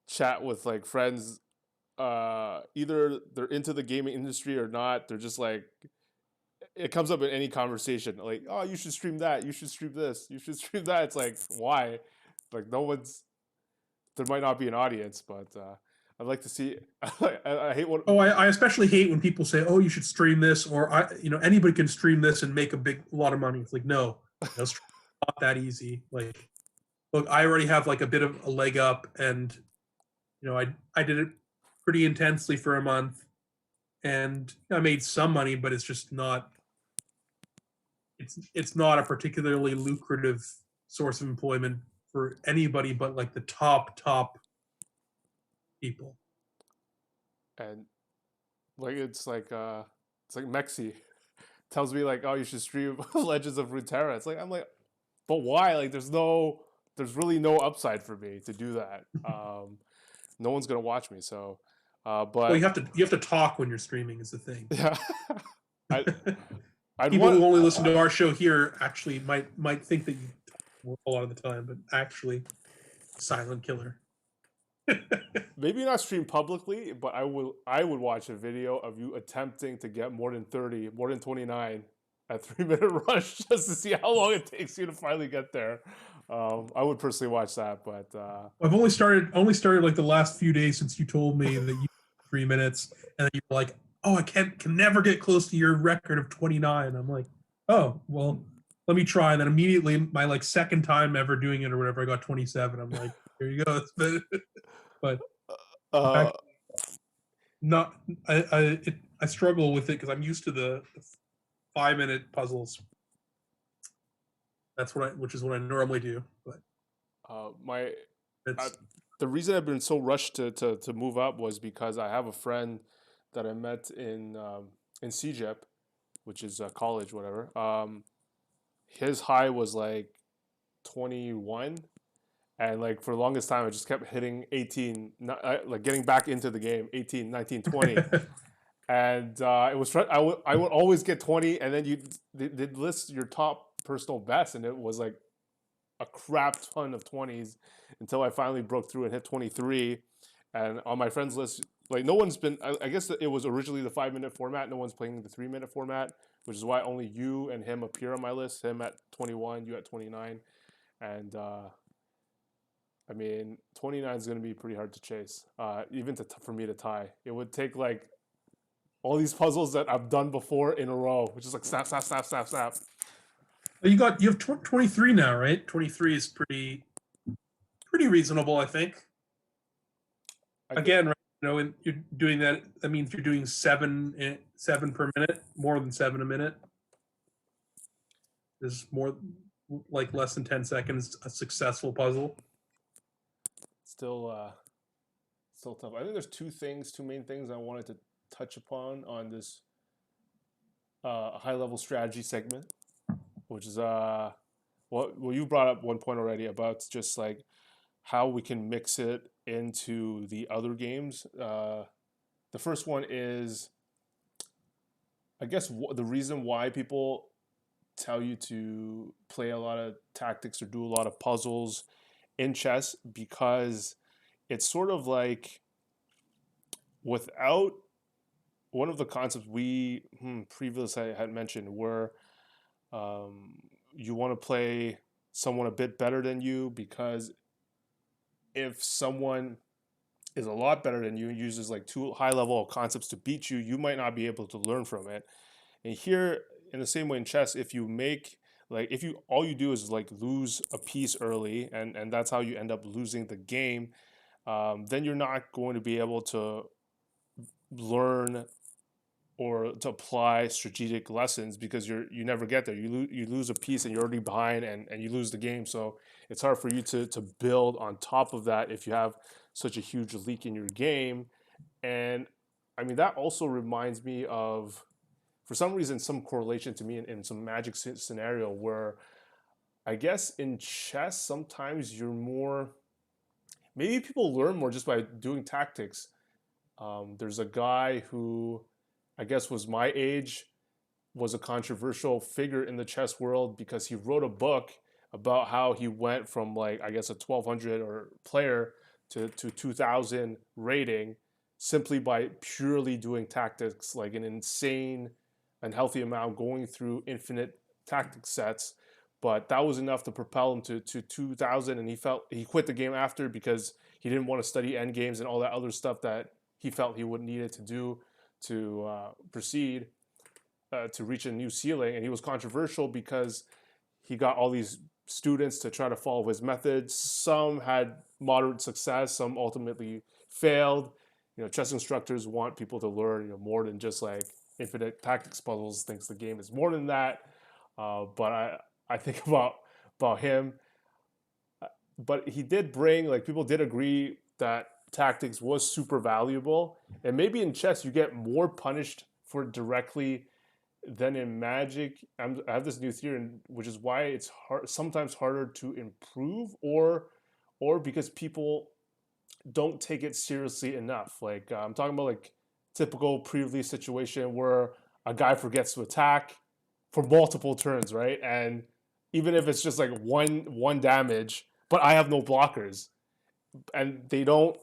chat with like friends. Either they're into the gaming industry or not. They're just like it comes up in any conversation. Like, oh, you should stream that. You should stream this. You should stream that. It's like why? Like no one's. There might not be an audience, but I'd like to see. I hate what. Oh, I especially hate when people say, "Oh, you should stream this," or anybody can stream this and make a lot of money. It's like, no, it's not that easy. Like, look, I already have like a bit of a leg up, and I did it pretty intensely for a month, and I made some money, but it's just not. It's not a particularly lucrative source of employment for anybody but like the top people. And like it's like Mexi tells me like, oh, you should stream Legends of Runeterra. It's like I'm like, but why? Like there's really no upside for me to do that. No one's gonna watch me. So, Well, but you have to talk when you're streaming is the thing. yeah, I I'd People who want only listen to our show here actually might think that you talk a lot of the time, but actually, silent killer. maybe not stream publicly, but I would watch a video of you attempting to get more than 30, more than 29 at 3 minute rush just to see how long it takes you to finally get there. I would personally watch that, but I've only started like the last few days since you told me that you 3 minutes, and then you're like, "Oh, I can never get close to your record of 29." I'm like, "Oh, well, let me try." And then immediately, my like second time ever doing it or whatever, I got 27. I'm like, "Here you go." But uh, actually, not I struggle with it because I'm used to the 5 minute puzzles. Which is what I normally do. But my it's the reason I've been so rushed to move up was because I have a friend that I met in CJEP, which is college, whatever. His high was like 21, and like for the longest time I just kept hitting 18, like getting back into the game 18, 19, 20. And it was I would always get 20, and then they'd list your top personal best, and it was like a crap ton of 20s until I finally broke through and hit 23. And on my friends list, like no one's been. I guess it was originally the 5 minute format. No one's playing the 3 minute format, which is why only you and him appear on my list. Him at 21, you at 29, and I mean 29 is going to be pretty hard to chase, even for me to tie. It would take like all these puzzles that I've done before in a row, which is like snap, snap, snap, snap, snap. you have 23 now, right? 23 is pretty reasonable, I think. I think Again, right, and you're doing that. That means you're doing seven per minute, more than seven a minute. Is more like less than 10 seconds a successful puzzle. still still tough. I think there's two main things I wanted to touch upon on this high level strategy segment, which is well you brought up one point already about just like how we can mix it into the other games. The first one is, I guess, the reason why people tell you to play a lot of tactics or do a lot of puzzles in chess, because it's sort of like without one of the concepts we previously had mentioned, where um, you want to play someone a bit better than you, because if someone is a lot better than you and uses like too high level concepts to beat you, you might not be able to learn from it. And here, in the same way in chess, if you make like if you all you do is like lose a piece early, and that's how you end up losing the game, then you're not going to be able to learn or to apply strategic lessons, because you never get there. You lose a piece and you're already behind, and you lose the game. So it's hard for you to build on top of that if you have such a huge leak in your game. And I mean that also reminds me of, for some reason, some correlation to me in some magic scenario where I guess in chess sometimes you're more, maybe people learn more just by doing tactics. There's a guy who I guess was my age, was a controversial figure in the chess world because he wrote a book about how he went from like I guess a 1200 or player to 2000 rating simply by purely doing tactics, like an insane and healthy amount, going through infinite tactic sets. But that was enough to propel him to 2000, and he quit the game after because he didn't want to study end games and all that other stuff that he felt he would needed to do to proceed to reach a new ceiling. And he was controversial because he got all these students to try to follow his methods. Some had moderate success, some ultimately failed. chess instructors want people to learn more than just like infinite tactics puzzles. Thinks the game is more than that. But I think about him. But he did bring, like, people did agree that tactics was super valuable, and maybe in chess you get more punished for it directly than in Magic. I have this new theory, which is why it's sometimes harder to improve, or because people don't take it seriously enough. Like, I'm talking about like typical pre-release situation where a guy forgets to attack for multiple turns, right? And even if it's just like one damage, but I have no blockers, and they don't,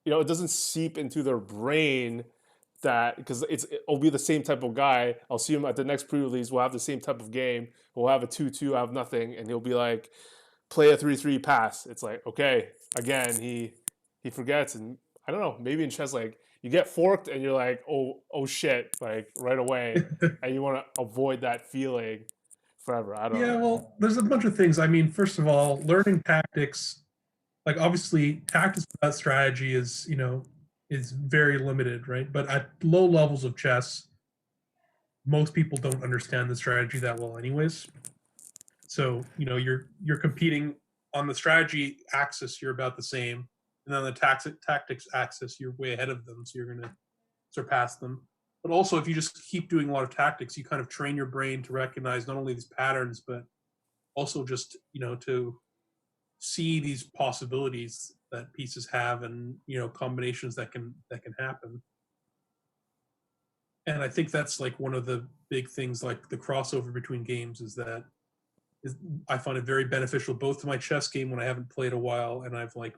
it doesn't seep into their brain that, because it'll be the same type of guy. I'll see him at the next pre-release. We'll have the same type of game. We'll have a 2-2. I have nothing, and he'll be like, play a 3-3 pass. It's like, okay, again, he forgets. And I don't know, maybe in chess, like, you get forked and you're like, oh shit, like right away, and you want to avoid that feeling forever. I don't Yeah, know. well, there's a bunch of things. I mean, first of all, learning tactics, like obviously tactics without strategy is very limited, right? But at low levels of chess, most people don't understand the strategy that well anyways. So, you're competing on the strategy axis, you're about the same. And then the tactics axis, you're way ahead of them, so you're going to surpass them. But also, if you just keep doing a lot of tactics, you kind of train your brain to recognize not only these patterns, but also just to see these possibilities that pieces have, and combinations that can happen. And I think that's like one of the big things, like the crossover between games, is I find it very beneficial both to my chess game when I haven't played a while and I've like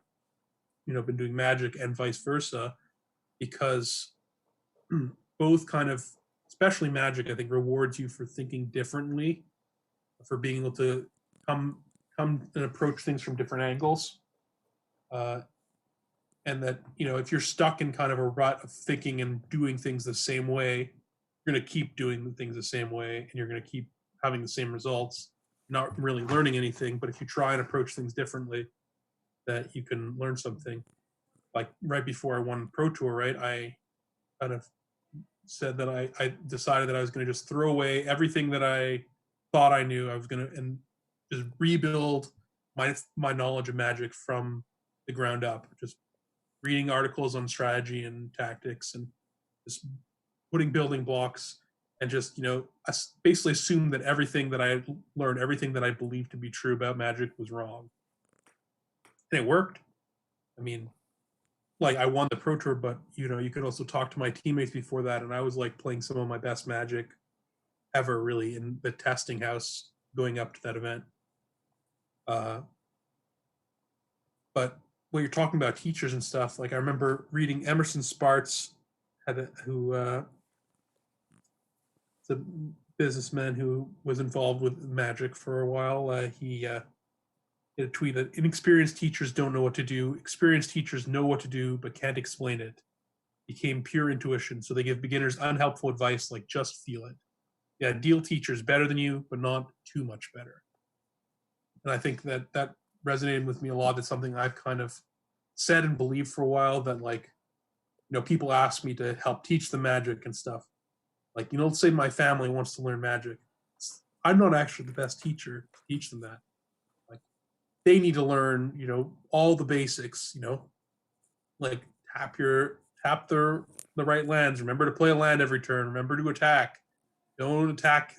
been doing Magic, and vice versa, because both kind of, especially Magic, I think rewards you for thinking differently, for being able to come come and approach things from different angles. Uh, and that if you're stuck in kind of a rut of thinking and doing things the same way, you're going to keep doing things the same way, and you're going to keep having the same results, not really learning anything. But if you try and approach things differently, that you can learn something. Like right before I won Pro Tour, right, I kind of said that I decided that I was going to just throw away everything that I thought I knew. I was going to and just rebuild my knowledge of Magic from the ground up, just reading articles on strategy and tactics, and just putting building blocks, and just basically assume that everything that I learned, everything that I believed to be true about Magic was wrong, and it worked. I mean, like, I won the Pro Tour, but you could also talk to my teammates before that, and I was like playing some of my best Magic ever, really, in the testing house going up to that event. Uh, but when you're talking about teachers and stuff, like I remember reading Emerson Spartz, who the businessman who was involved with Magic for a while. He had a tweet that inexperienced teachers don't know what to do. Experienced teachers know what to do, but can't explain it. Became pure intuition. So they give beginners unhelpful advice like just feel it. Yeah, ideal teachers better than you, but not too much better. And I think that resonated with me a lot. That's something I've kind of said and believed for a while, that like, people ask me to help teach them Magic and stuff. Like, let's say my family wants to learn Magic. I'm not actually the best teacher to teach them that. Like, they need to learn, all the basics, like tap the right lands. Remember to play a land every turn. Remember to attack. Don't attack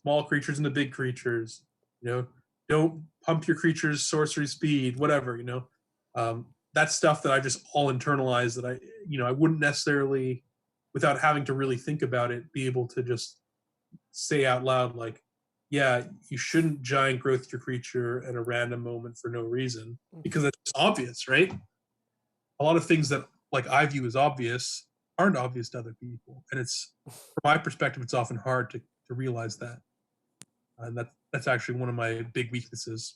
small creatures into big creatures. Don't pump your creatures sorcery speed, whatever, that's stuff that I just all internalized, that I wouldn't necessarily, without having to really think about it, be able to just say out loud, like, yeah, you shouldn't giant growth your creature at a random moment for no reason, because it's obvious, right? A lot of things that like I view as obvious aren't obvious to other people, and it's, from my perspective, it's often hard to realize that. And that's actually one of my big weaknesses,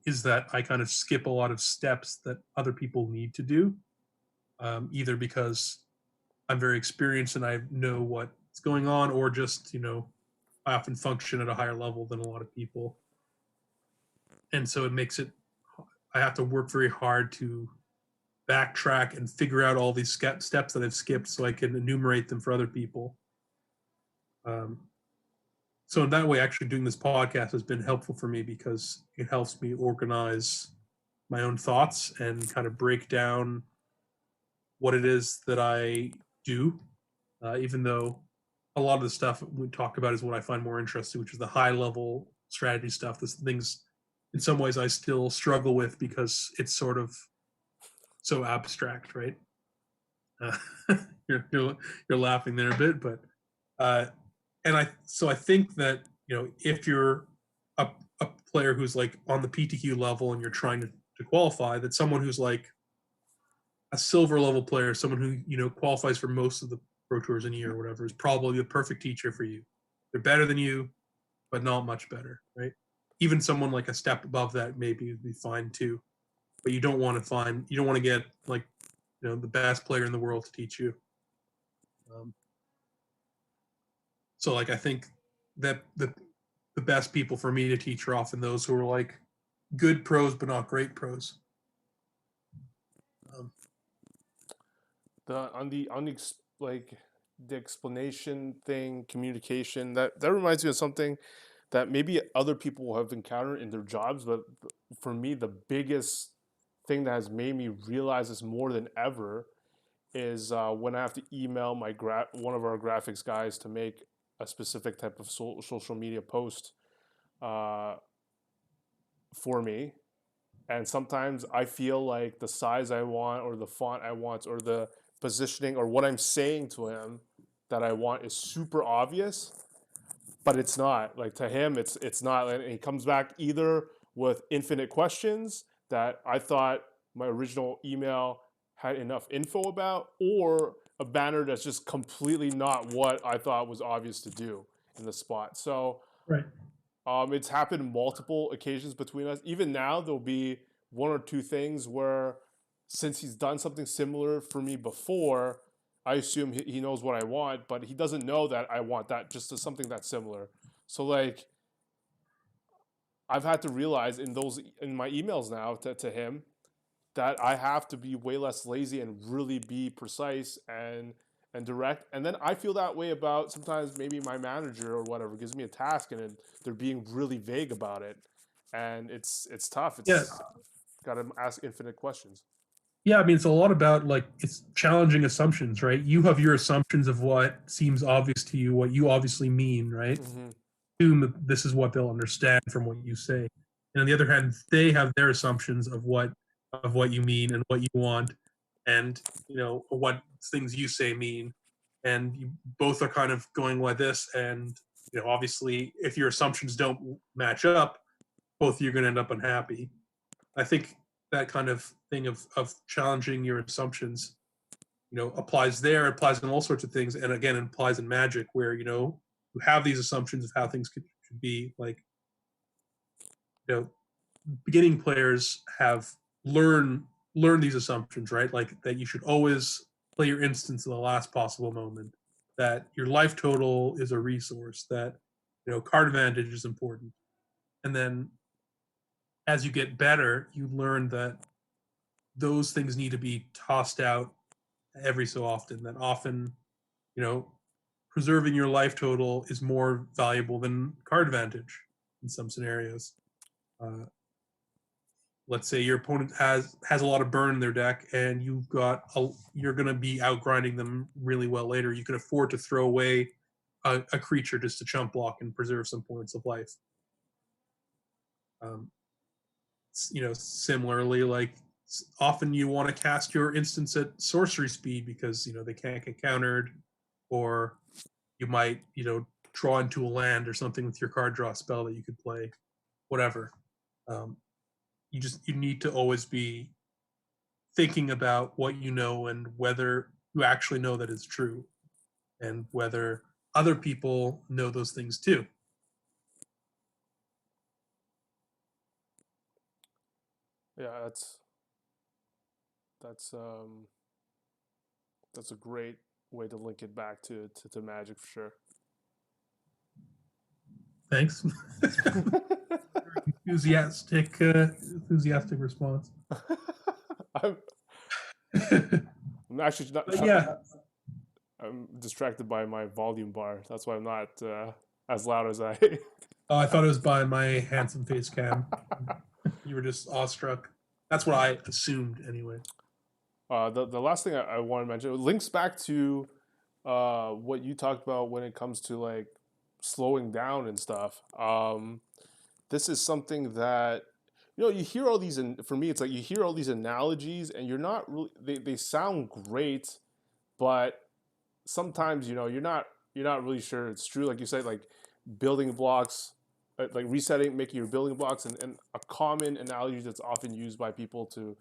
is that I kind of skip a lot of steps that other people need to do, either because I'm very experienced and I know what's going on, or just I often function at a higher level than a lot of people, and so it makes it, I have to work very hard to backtrack and figure out all these steps that I've skipped so I can enumerate them for other people. So in that way, actually doing this podcast has been helpful for me because it helps me organize my own thoughts and kind of break down what it is that I do, even though a lot of the stuff we talk about is what I find more interesting, which is the high level strategy stuff. The things, in some ways, I still struggle with because it's sort of so abstract, right? Uh, you're laughing there a bit, but and I think that if you're a player who's like on the PTQ level and you're trying to qualify, that someone who's like a silver level player, someone who qualifies for most of the pro tours in a year or whatever, is probably the perfect teacher for you. They're better than you, but not much better, right? Even someone like a step above that maybe would be fine too. But you don't want to get like the best player in the world to teach you. So like I think that the best people for me to teach are often those who are like good pros but not great pros. The explanation thing, communication, that reminds me of something that maybe other people have encountered in their jobs, but for me the biggest thing that has made me realize this more than ever is when I have to email one of our graphics guys to make a specific type of social media post uh, for me. And sometimes I feel like the size I want or the font I want or the positioning or what I'm saying to him that I want is super obvious, but it's not. Like to him, it's not. And he comes back either with infinite questions that I thought my original email had enough info about, or a banner that's just completely not what I thought was obvious to do in the spot. So Right. it's happened multiple occasions between us. Even now, there'll be one or two things where, since he's done something similar for me before, I assume he knows what I want, but he doesn't know that I want that just as something that's similar. So like, I've had to realize in my emails now to him that I have to be way less lazy and really be precise and direct. And then I feel that way about sometimes maybe my manager or whatever gives me a task and they're being really vague about it, and it's tough. Yeah. It's got to ask infinite questions. Yeah, I mean, it's a lot about like it's challenging assumptions, right? You have your assumptions of what seems obvious to you, what you obviously mean, right? Mm-hmm. Assume that this is what they'll understand from what you say. And on the other hand, they have their assumptions of what you mean and what you want, and what things you say mean, and you both are kind of going like this. And obviously, if your assumptions don't match up, both of you are going to end up unhappy. I think that kind of thing of challenging your assumptions, applies there, applies in all sorts of things, and again, it applies in Magic, where you have these assumptions of how things could be. Like, beginning players have learn these assumptions, right? Like that you should always play your instance in the last possible moment. That your life total is a resource. That card advantage is important, and then as you get better, you learn that those things need to be tossed out every so often. That often, you know, preserving your life total is more valuable than card advantage in some scenarios. Uh, let's say your opponent has a lot of burn in their deck, and you're going to be outgrinding them really well later. You can afford to throw away a creature just to chump block and preserve some points of life. Um, similarly, like often you want to cast your instance at sorcery speed because they can't get countered, or you might draw into a land or something with your card draw spell that you could play, whatever. Um, you need to always be thinking about what you know and whether you actually know that it's true, and whether other people know those things too. Yeah, that's that's a great way to link it back to Magic for sure. Thanks. enthusiastic response. I'm actually not. But yeah, I'm distracted by my volume bar. That's why I'm not as loud as I. oh, I thought it was by my handsome face cam. You were just awestruck. That's what I assumed anyway. The last thing I want to mention, it links back to what you talked about when it comes to like slowing down and stuff. This is something that you hear all these, and for me it's like you hear all these analogies and you're not really, they sound great, but sometimes you're not really sure it's true, like you said, like building blocks, like resetting, making your building blocks, and a common analogy that's often used by people to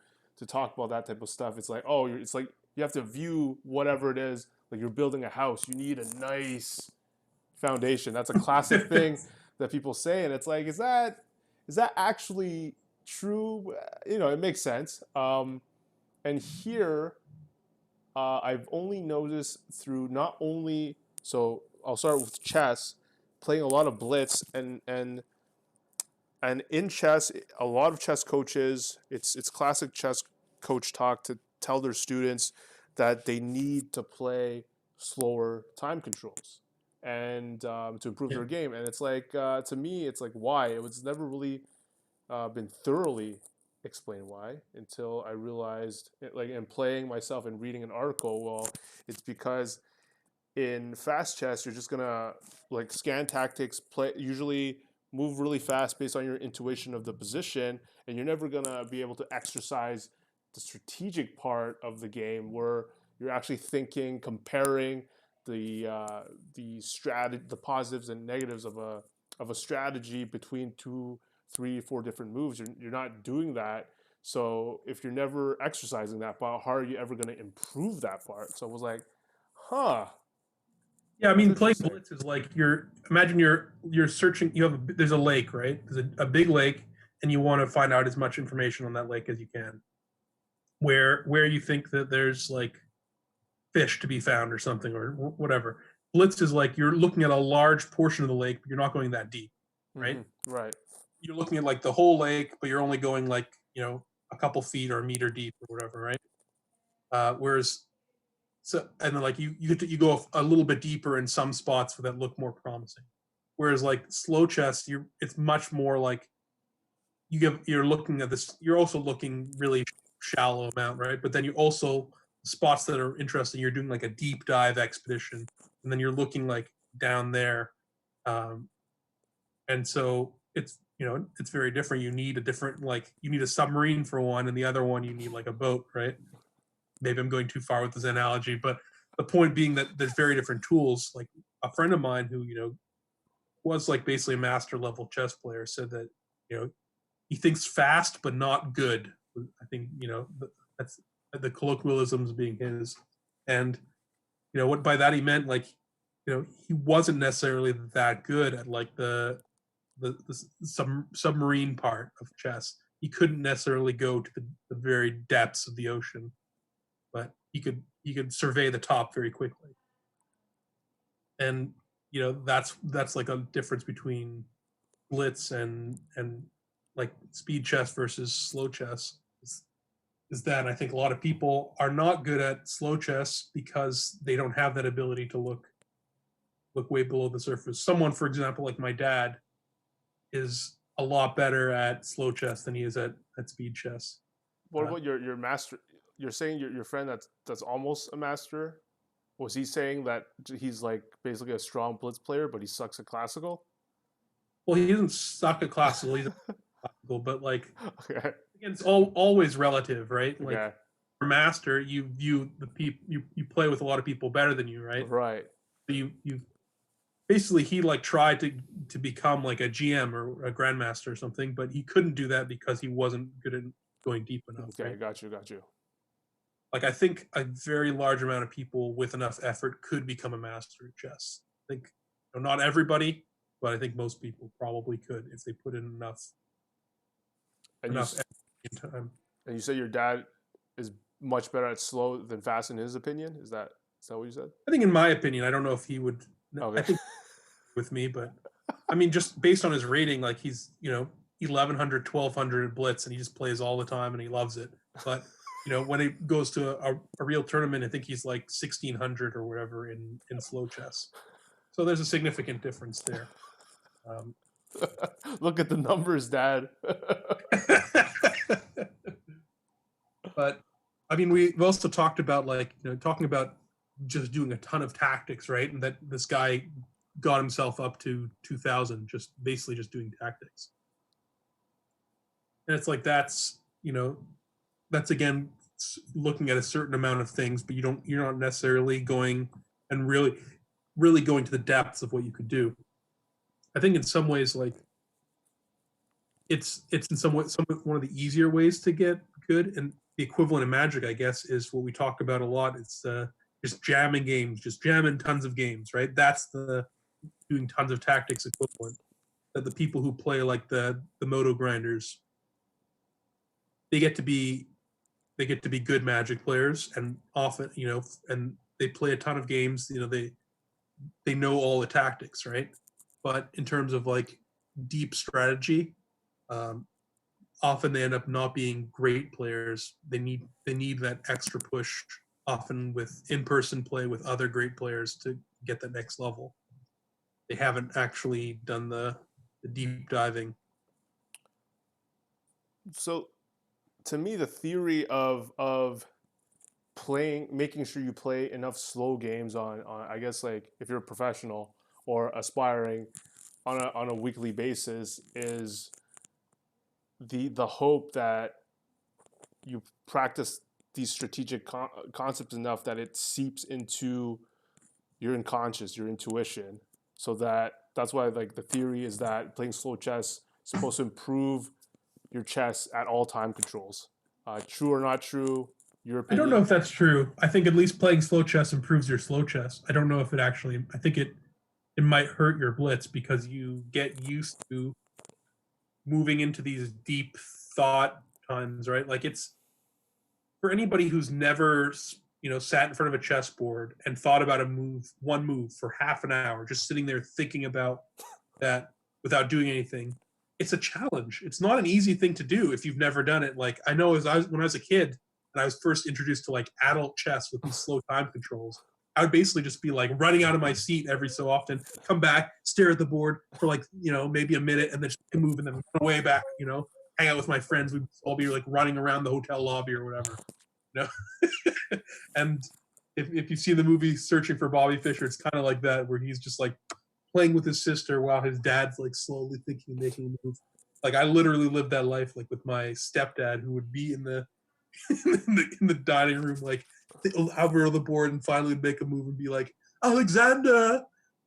talk about that type of stuff. It's like, oh, it's like you have to view whatever it is, like you're building a house, you need a nice foundation. That's a classic thing that people say, and it's like, is that actually true? It makes sense. And here, I've only noticed through not only, so I'll start with chess, playing a lot of blitz, and in chess, a lot of chess coaches, it's classic chess coach talk to tell their students that they need to play slower time controls and to improve Yeah. their game. And it's like, to me, it's like, why? It was never really been thoroughly explained why until I realized, like in playing myself and reading an article. Well, it's because in fast chess, you're just gonna like scan tactics, play, usually move really fast based on your intuition of the position, and you're never gonna be able to exercise the strategic part of the game where you're actually thinking, comparing the positives and negatives of a strategy between two, three, four different moves. You're not doing that. So if you're never exercising that part, how are you ever going to improve that part? So it was like, huh, Yeah, I that's mean, playing interesting. blitz is like imagine you're searching. You have there's a lake, right? There's a big lake, and you want to find out as much information on that lake as you can. Where you think that there's like fish to be found or something or whatever. Blitz is like you're looking at a large portion of the lake, but you're not going that deep, right? Right. You're looking at like the whole lake, but you're only going like a couple feet or a meter deep or whatever, right? Whereas so and then like you go a little bit deeper in some spots that look more promising. Whereas like slow chess, it's much more like you're looking at this. You're also looking really shallow amount, right? But then you also spots that are interesting. You're doing like a deep dive expedition, and then you're looking like down there, um, and so it's very different. You need a different you need a submarine for one, and the other one you need like a boat, right? Maybe I'm going too far with this analogy, but the point being that there's very different tools. Like a friend of mine who was like basically a master level chess player said that you know he thinks fast but not good. I think that's the colloquialisms being his, and what by that he meant like he wasn't necessarily that good at like the submarine part of chess. He couldn't necessarily go to the very depths of the ocean, but he could survey the top very quickly, and that's like a difference between blitz and like speed chess versus slow chess is that I think a lot of people are not good at slow chess because they don't have that ability to look way below the surface. Someone, for example, like my dad, is a lot better at slow chess than he is at speed chess. What about your master? You're saying your friend that's almost a master. Was he saying that he's like basically a strong blitz player, but he sucks at classical? Well, he doesn't suck at classical. He's classical, but like Okay. again, it's always relative, right? Like Okay. for master, you view the people you play with a lot of people better than you, right? Right. So you basically he like tried to become like a GM or a grandmaster or something, but he couldn't do that because he wasn't good at going deep enough, Okay. right? Got you. Got you. Like I think a very large amount of people with enough effort could become a master at chess. I think not everybody, but I think most people probably could if they put in And you enough effort and time. and you say your dad is much better at slow than fast in his opinion. Is that what you said? I think in my opinion, I don't know if he would. I Okay. think with me, but I mean, just based on his rating, like he's 1100, 1200 blitz, and he just plays all the time and he loves it. But when it goes to a real tournament, I think he's like 1600 or whatever in slow chess. So there's a significant difference there. Look at the numbers, Dad. But I mean, we've also talked about talking about just doing a ton of tactics, right? And that this guy got himself up to 2000 just basically just doing tactics. And it's like that's again looking at a certain amount of things, but you're not necessarily going and really going to the depths of what you could do. I think in some ways, like it's in some way one of the easier ways to get good, and the equivalent of Magic, I guess, is what we talk about a lot. It's just jamming games, just jamming tons of games, right? That's the doing tons of tactics equivalent. That the people who play like the Moto grinders, they get to be good Magic players, and often and they play a ton of games. They know all the tactics, right? But in terms of like deep strategy, um, often they end up not being great players. They need that extra push, often with in-person play with other great players to get that next level. They haven't actually done the deep diving. So, to me, the theory of playing, making sure you play enough slow games on I guess, like, if you're a professional or aspiring on a weekly basis, is the hope that you practice these strategic concepts enough that it seeps into your unconscious, your intuition, so that's why, like, the theory is that playing slow chess is supposed to improve your chess at all time controls. True or not true? Your I don't know opinion? if that's true. I think at least playing slow chess improves your slow chess. I don't know if it actually. I think it might hurt your blitz because you get used to moving into these deep thought times, right? Like it's for anybody who's never sat in front of a chessboard and thought about one move for half an hour, just sitting there thinking about that without doing anything. It's a challenge. It's not an easy thing to do if you've never done it. Like I know when I was a kid and I was first introduced to like adult chess with these slow time controls, I would basically just be like running out of my seat every so often, come back, stare at the board for like maybe a minute, and then just move and then run away back. Hang out with my friends. We'd all be like running around the hotel lobby or whatever. And if you see the movie Searching for Bobby Fischer, it's kind of like that, where he's just like playing with his sister while his dad's like slowly thinking and making a move. Like I literally lived that life, like with my stepdad, who would be in the in the dining room, like hover on the board, and finally make a move and be like, Alexander,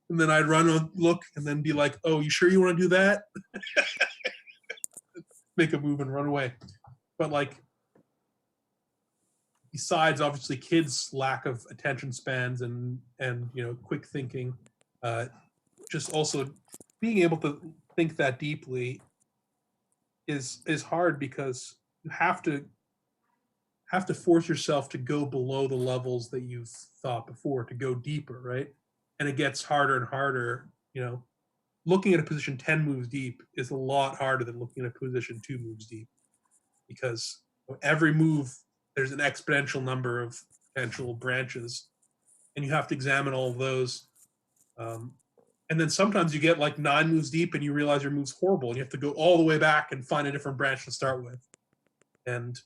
and then I'd run and look, and then be like, oh, you sure you want to do that? Make a move and run away. But like, besides obviously kids' lack of attention spans and quick thinking, just also being able to think that deeply is hard, because you have to force yourself to go below the levels that you've thought before, to go deeper, right? And it gets harder and harder. Looking at a position 10 moves deep is a lot harder than looking at a position 2 moves deep, because every move there's an exponential number of potential branches, and you have to examine all of those. And then sometimes you get like 9 moves deep and you realize your move's horrible, and you have to go all the way back and find a different branch to start with. And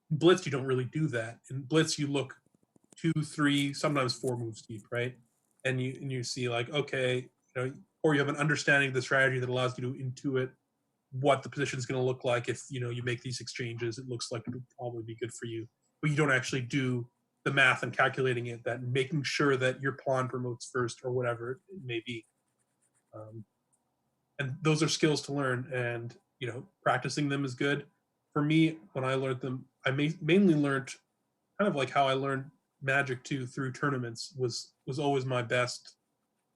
in Blitz, you don't really do that. In Blitz, you look 2, 3, sometimes 4 moves deep, right? And you see like, okay, or you have an understanding of the strategy that allows you to intuit what the position is going to look like. If you make these exchanges, it looks like it would probably be good for you, but you don't actually do the math and calculating it, that making sure that your pawn promotes first or whatever it may be. And those are skills to learn, and practicing them is good. For me, when I learned them, I mainly learned kind of like how I learned Magic too, through tournaments, was always my best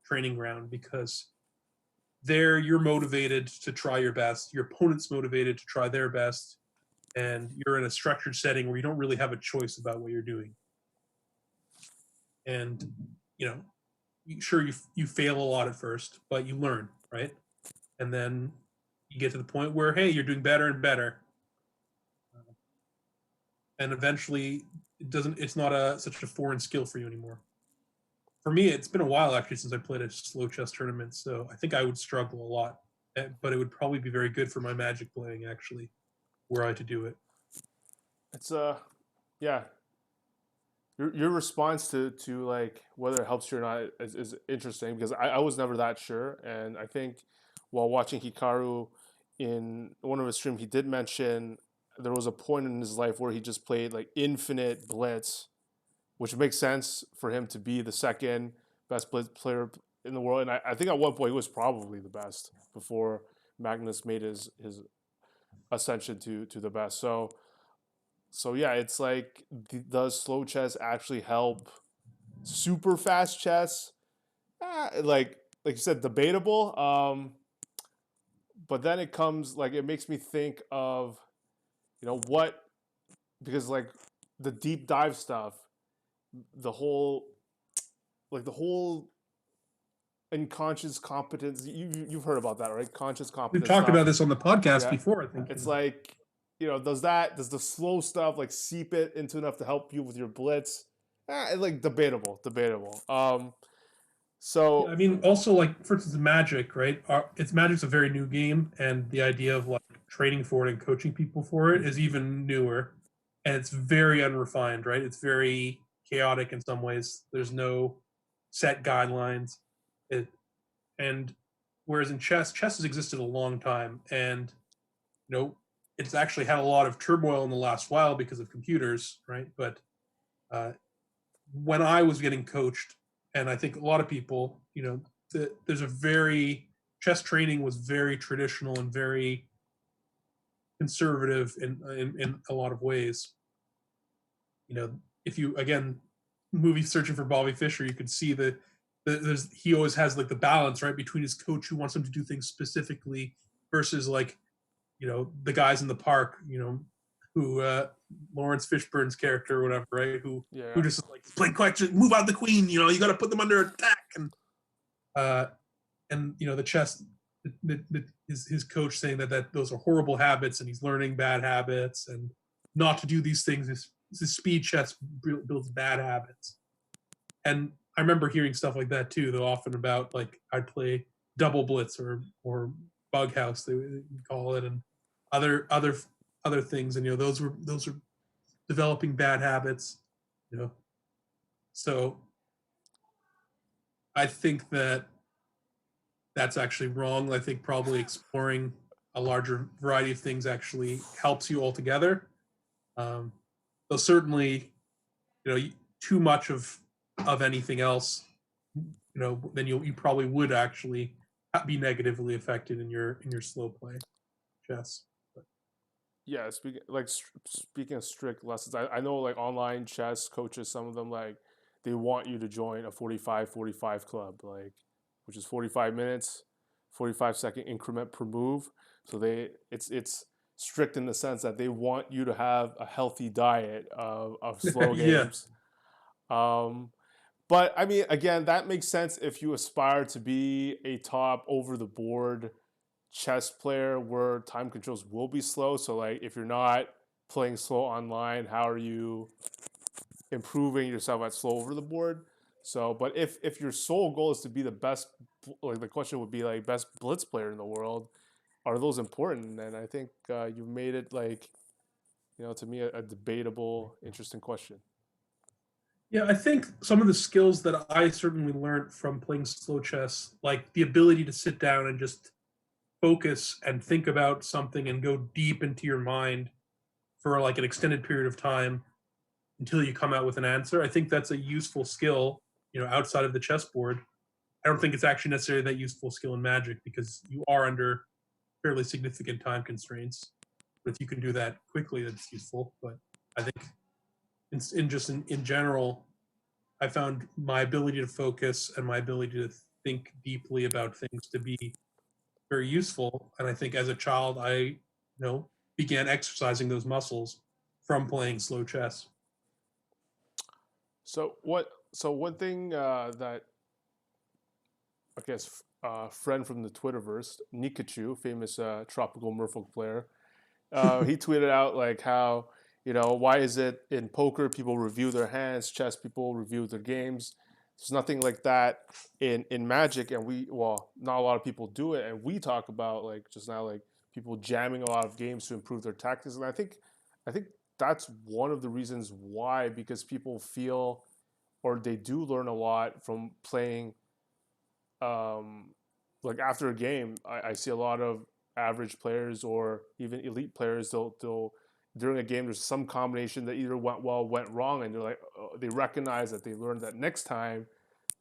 training ground, because there you're motivated to try your best, your opponent's motivated to try their best, and you're in a structured setting where you don't really have a choice about what you're doing. And sure, you fail a lot at first, but you learn, right? And then you get to the point where, hey, you're doing better and better. and eventually it's not such a foreign skill for you anymore. For me, it's been a while actually since I played a slow chess tournament, so I think I would struggle a lot. But it would probably be very good for my Magic playing actually, were I to do it. It's yeah. Your response to like whether it helps you or not is interesting because I was never that sure, and I think while watching Hikaru in one of his streams, he did mention there was a point in his life where he just played like infinite blitz, which makes sense for him to be the second best blitz player in the world, and I think at one point he was probably the best before Magnus made his ascension to the best. So yeah, it's like does slow chess actually help super fast chess? Like you said, debatable. But then it comes like it makes me think of what because like the deep dive stuff, the whole the whole unconscious competence. You've heard about that, right? Conscious We've competence talked stuff. about this on the podcast Yeah, before, I think. it's like does the slow stuff like seep it into enough to help you with your blitz? Like debatable. Yeah, I So mean, also like for instance, Magic, right? It's Magic's a very new game, and the idea of like training for it and coaching people for it is even newer, and it's very unrefined, right? It's very chaotic in some ways. There's no set guidelines, it and whereas in chess has existed a long time, and it's actually had a lot of turmoil in the last while because of computers, right? But uh, when I was getting coached, and I think a lot of people, there's a very chess training was very traditional and very conservative in a lot of ways. If you again movie Searching for Bobby Fischer, you could see he always has like the balance right between his coach who wants him to do things specifically versus like the guys in the park, who Lawrence Fishburne's character or whatever, right? Who yeah, just like play question, move out the queen, you got to put them under attack, uh, and the chess, his coach saying that those are horrible habits, and he's learning bad habits, and not to do these things. His speed chess builds bad habits, and I remember hearing stuff like that too, though often about like I'd play double blitz or bug house they would call it, and other things, and those were developing bad habits, you know. So I think that's actually wrong. I think probably exploring a larger variety of things actually helps you altogether. Though certainly, too much of anything else, then you probably would actually be negatively affected in your slow play chess. But, yeah. Speaking of strict lessons, I know like online chess coaches, some of them like they want you to join a 45-45 club, like which is 45 minutes, 45-second increment per move. So it's strict in the sense that they want you to have a healthy diet of slow yeah, games. Um, but I mean, again, that makes sense if you aspire to be a top over the board chess player where time controls will be slow. So, like, if you're not playing slow online, how are you improving yourself at slow over the board? So, but if your sole goal is to be the best, like the question would be like best blitz player in the world, are those important? And I think you've made it like to me a debatable, interesting question. yeah. I think some of the skills that I certainly learned from playing slow chess, like the ability to sit down and just focus and think about something and go deep into your mind for like an extended period of time until you come out with an answer. I think that's a useful skill, outside of the chessboard. I don't think it's actually necessarily that useful skill in Magic because you are under fairly significant time constraints. But if you can do that quickly, that's useful. But I think in general, I found my ability to focus and my ability to think deeply about things to be very useful. And I think as a child, I began exercising those muscles from playing slow chess. So one thing that I guess friend from the Twitterverse, Nikachu, famous tropical merfolk player, he tweeted out like how Why is it in poker people review their hands, chess people review their games? There's nothing like that in Magic, and not a lot of people do it, and we talk about like just now like people jamming a lot of games to improve their tactics, and I think that's one of the reasons why, because people feel or they do learn a lot from playing. Like after a game, I see a lot of average players or even elite players. They'll during a game there's some combination that either went well, went wrong, and they're like they recognize that they learned that next time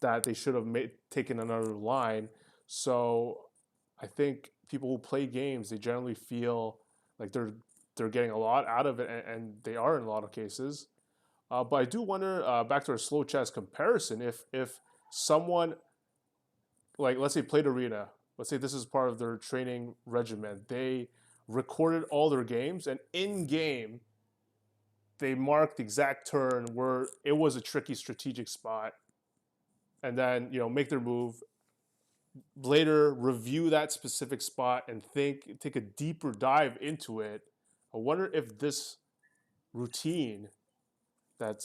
that they should have taken another line. So I think people who play games, they generally feel like they're getting a lot out of it, and they are in a lot of cases. But I do wonder, back to our slow chess comparison, if someone, like, let's say, played arena, let's say this is part of their training regimen, they recorded all their games, and in game they marked the exact turn where it was a tricky strategic spot, and then make their move, later review that specific spot and take a deeper dive into it. I wonder if this routine that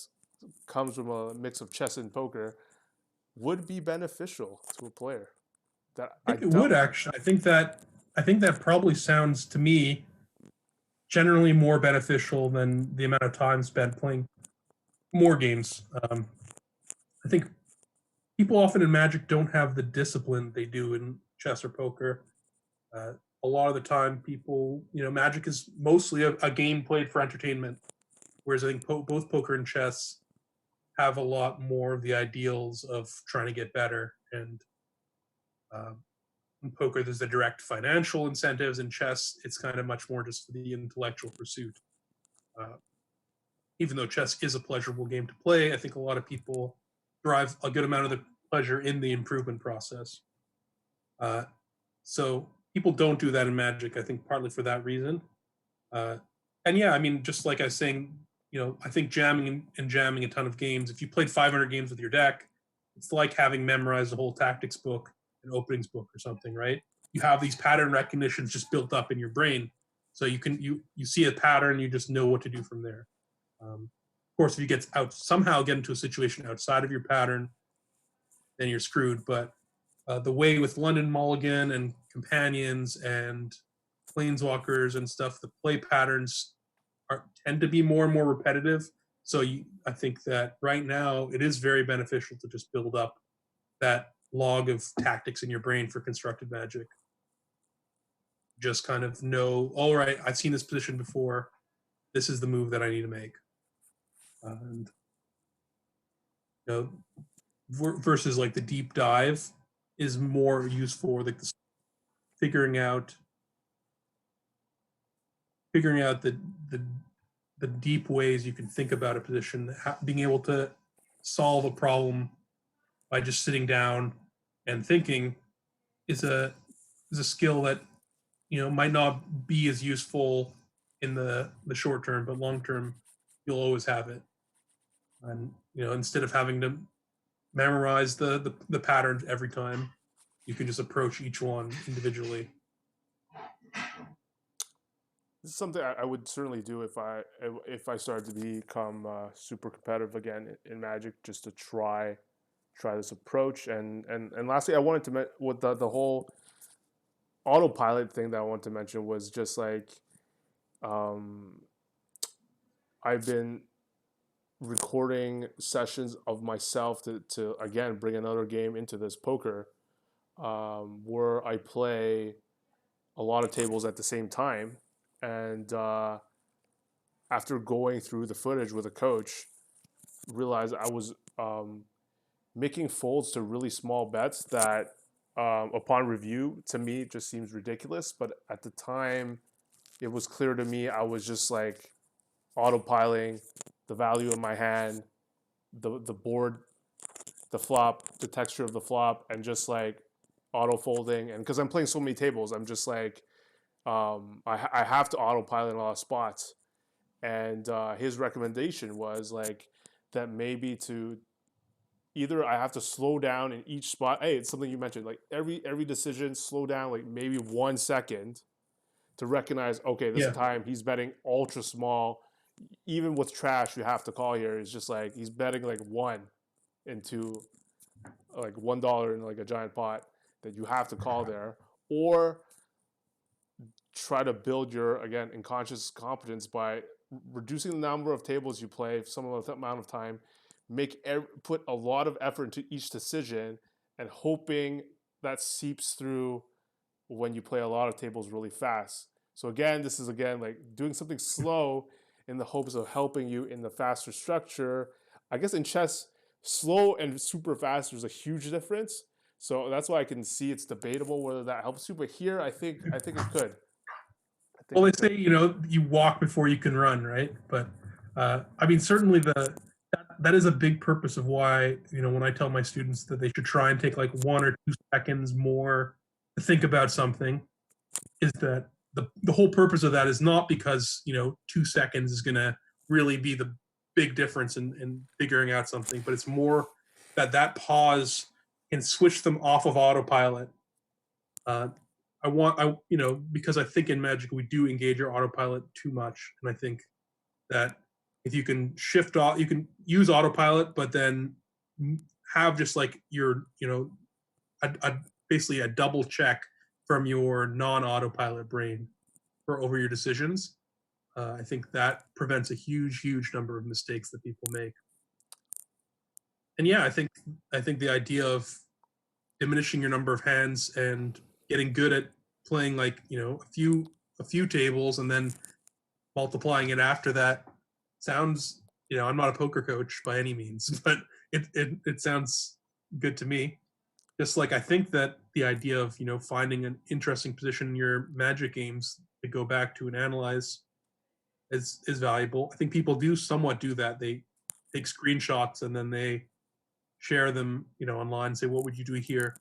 comes from a mix of chess and poker would be beneficial to a player. That I I think it would don't. actually. I think that probably sounds to me generally more beneficial than the amount of time spent playing more games. I think people often in Magic don't have the discipline they do in chess or poker. Uh, a lot of the time, people, Magic is mostly a game played for entertainment, whereas I think both poker and chess have a lot more of the ideals of trying to get better. And uh, in poker, there's the direct financial incentives. In chess, it's kind of much more just for the intellectual pursuit. Uh, Even though chess is a pleasurable game to play, I think a lot of people derive a good amount of the pleasure in the improvement process. Uh, so people don't do that in Magic, I think, partly for that reason. Uh, and yeah, I mean, just like I was saying, I think jamming and jamming a ton of games. If you played 500 games with your deck, it's like having memorized a whole tactics book, an openings book, or something, right? You have these pattern recognitions just built up in your brain, so you see a pattern, you just know what to do from there. Of course, if you somehow get into a situation outside of your pattern, then you're screwed. But the way with London Mulligan and companions and planeswalkers and stuff, the play patterns tend to be more and more repetitive. So I think that right now it is very beneficial to just build up that log of tactics in your brain for constructed Magic. Just kind of know, all right, I've seen this position before. This is the move that I need to make. And you know, versus like the deep dive is more useful, like figuring out the the deep ways you can think about a position, being able to solve a problem by just sitting down and thinking is a skill that might not be as useful in the short term, but long term you'll always have it. And instead of having to memorize the patterns every time, you can just approach each one individually. This is something I would certainly do if I started to become super competitive again in Magic, just to try this approach. And lastly, I wanted to with the whole autopilot thing that I wanted to mention was just like, um, I've been recording sessions of myself to again bring another game into this poker, where I play a lot of tables at the same time, and after going through the footage with a coach, realized I was making folds to really small bets that, upon review, to me just seems ridiculous. But at the time, it was clear to me I was just like autopiling the value of my hand, the board, the flop, the texture of the flop, and just like auto folding. And because I'm playing so many tables, I'm just like, I have to autopilot in a lot of spots. And his recommendation was like that maybe to either I have to slow down in each spot. Hey, it's something you mentioned. Like every decision, slow down like maybe 1 second to recognize. Okay, this Yeah, time he's betting ultra small. even with trash you have to call here is just like he's betting like one into like $1 in like a giant pot that you have to call there, or try to build your again unconscious competence by reducing the number of tables you play some amount of time, put a lot of effort into each decision, and hoping that seeps through when you play a lot of tables really fast. So again, this is again like doing something slow in the hopes of helping you in the faster structure. I guess in chess, slow and super fast there's a huge difference. So that's why I can see it's debatable whether that helps you. But here, I think it could. I think Well, they it say could. you walk before you can run, right? But I mean, certainly that is a big purpose of why when I tell my students that they should try and take like 1 or 2 seconds more to think about something, is that the whole purpose of that is not because 2 seconds is going to really be the big difference in figuring out something, but it's more that pause can switch them off of autopilot. uh, because I think in Magic we do engage our autopilot too much, and I think that if you can shift off, you can use autopilot, but then have just like your basically a double check from your non-autopilot brain for over your decisions. I think that prevents a huge number of mistakes that people make. And yeah, I think the idea of diminishing your number of hands and getting good at playing like a few tables and then multiplying it after that sounds. I'm not a poker coach by any means, but it sounds good to me. Just like I think that the idea of finding an interesting position in your Magic games to go back to and analyze is valuable. I think people do somewhat do that. They take screenshots and then they share them online and say, what would you do here?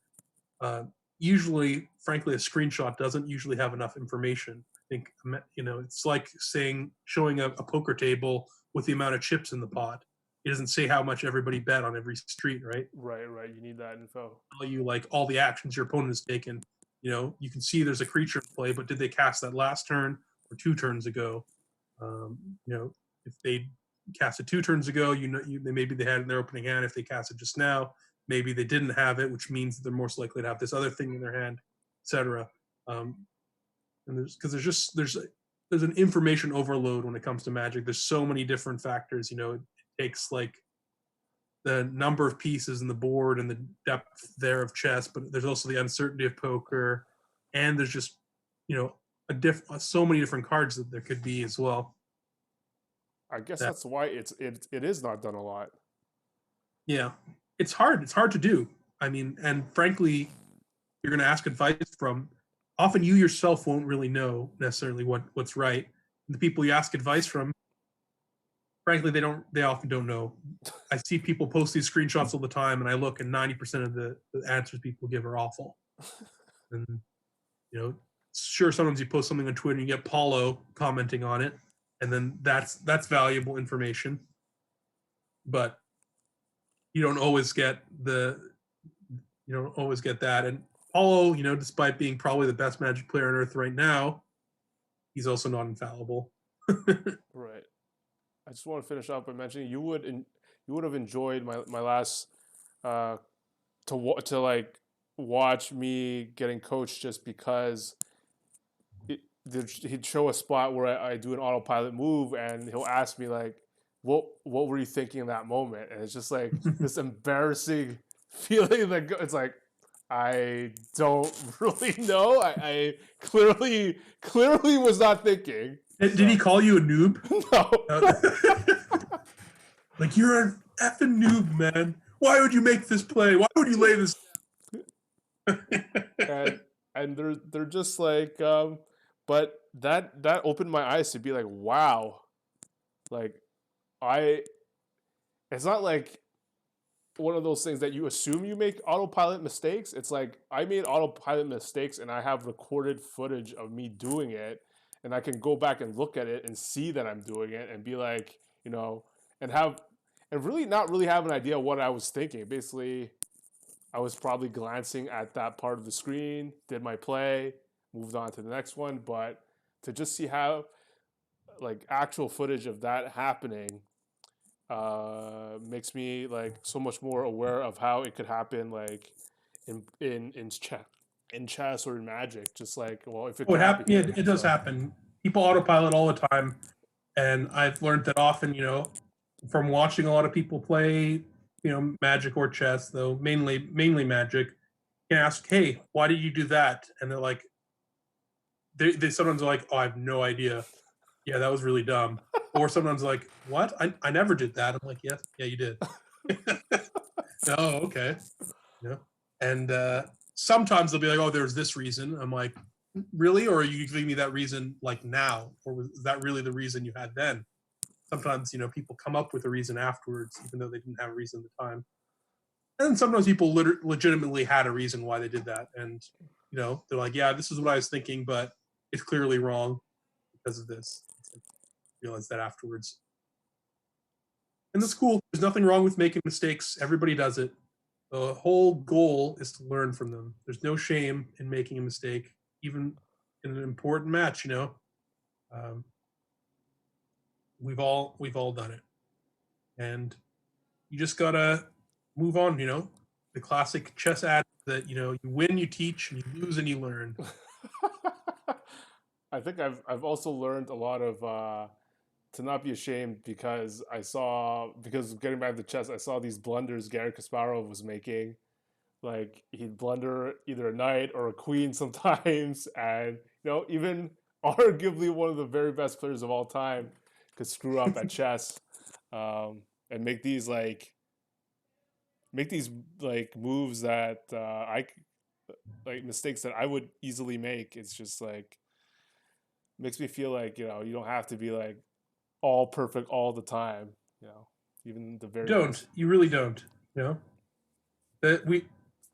uh, Usually, frankly, a screenshot doesn't usually have enough information. I think it's like showing a poker table with the amount of chips in the pot. It doesn't say how much everybody bet on every street, right? Right. You need that info. Tell you like all the actions your opponent has taken. You can see there's a creature in play, but did they cast that last turn or 2 turns ago? Um, if they cast it 2 turns ago, maybe they had it in their opening hand. If they cast it just now, maybe they didn't have it, which means they're most likely to have this other thing in their hand, etc. And there's an information overload when it comes to Magic. There's so many different factors. It takes like the number of pieces in the board and the depth there of chess, but there's also the uncertainty of poker, and there's just so many different cards that there could be as well. I guess That that's why it is not done a lot. Yeah, it's hard. It's hard to do. I mean, and frankly, you're going to ask advice from. Often, you yourself won't really know necessarily what's right. And the people you ask advice from, frankly, they don't. They often don't know. I see people post these screenshots all the time, and I look, and 90% of the answers people give are awful. And sure, sometimes you post something on Twitter, and you get Paulo commenting on it, and then that's valuable information. But you don't always get that. And Paulo, despite being probably the best Magic player on earth right now, he's also not infallible. Right. I just want to finish up by mentioning you would have enjoyed my last uh, to like watch me getting coached just because he'd show a spot where I do an autopilot move and he'll ask me like, what were you thinking in that moment? And it's just like this embarrassing feeling that it's like I don't really know. I clearly was not thinking. Did So he call you a noob? no. Like, you're an effing noob, man. Why would you make this play? Why would you lay this? and and they're just like but that opened my eyes to be like, wow, like I it's not like one of those things that you assume you make autopilot mistakes. It's like I made autopilot mistakes and I have recorded footage of me doing it, and I can go back and look at it and see that I'm doing it and be like, and really not really have an idea what I was thinking. Basically, I was probably glancing at that part of the screen, did my play, moved on to the next one. But to just see how like actual footage of that happening makes me like so much more aware of how it could happen, like in chess or in Magic. Just like, well, if it What could happen happened? Yeah, here, it does so happen. People autopilot all the time, and I've learned that often. From watching a lot of people play, Magic or chess, though mainly Magic. You can ask, "Hey, why did you do that?" And they're like, they sometimes are like, "Oh, I have no idea. Yeah, that was really dumb." Or sometimes like, "What? I never did that." I'm like, "Yes, yeah, you did." Oh, okay. Yeah. And sometimes they'll be like, "Oh, there's this reason." I'm like, "Really? Or are you giving me that reason like now? Or was that really the reason you had then?" Sometimes, people come up with a reason afterwards, even though they didn't have a reason at the time. And then sometimes people legitimately had a reason why they did that. And, they're like, "Yeah, this is what I was thinking, but it's clearly wrong because of this." It's like, realize that afterwards. And that's cool. There's nothing wrong with making mistakes. Everybody does it. The whole goal is to learn from them. There's no shame in making a mistake, even in an important match. Um, we've all done it, and you just gotta move on. The classic chess adage that you win, you teach, and you lose, and you learn. I think I've also learned a lot of to not be ashamed, because because getting back to chess, I saw these blunders Gary Kasparov was making. Like, he'd blunder either a knight or a queen sometimes, and even arguably one of the very best players of all time could screw up at chess, and make these like moves that like mistakes that I would easily make. It's just like makes me feel like you don't have to be like all perfect all the time. You know, even the very Don't best. you really don't? That we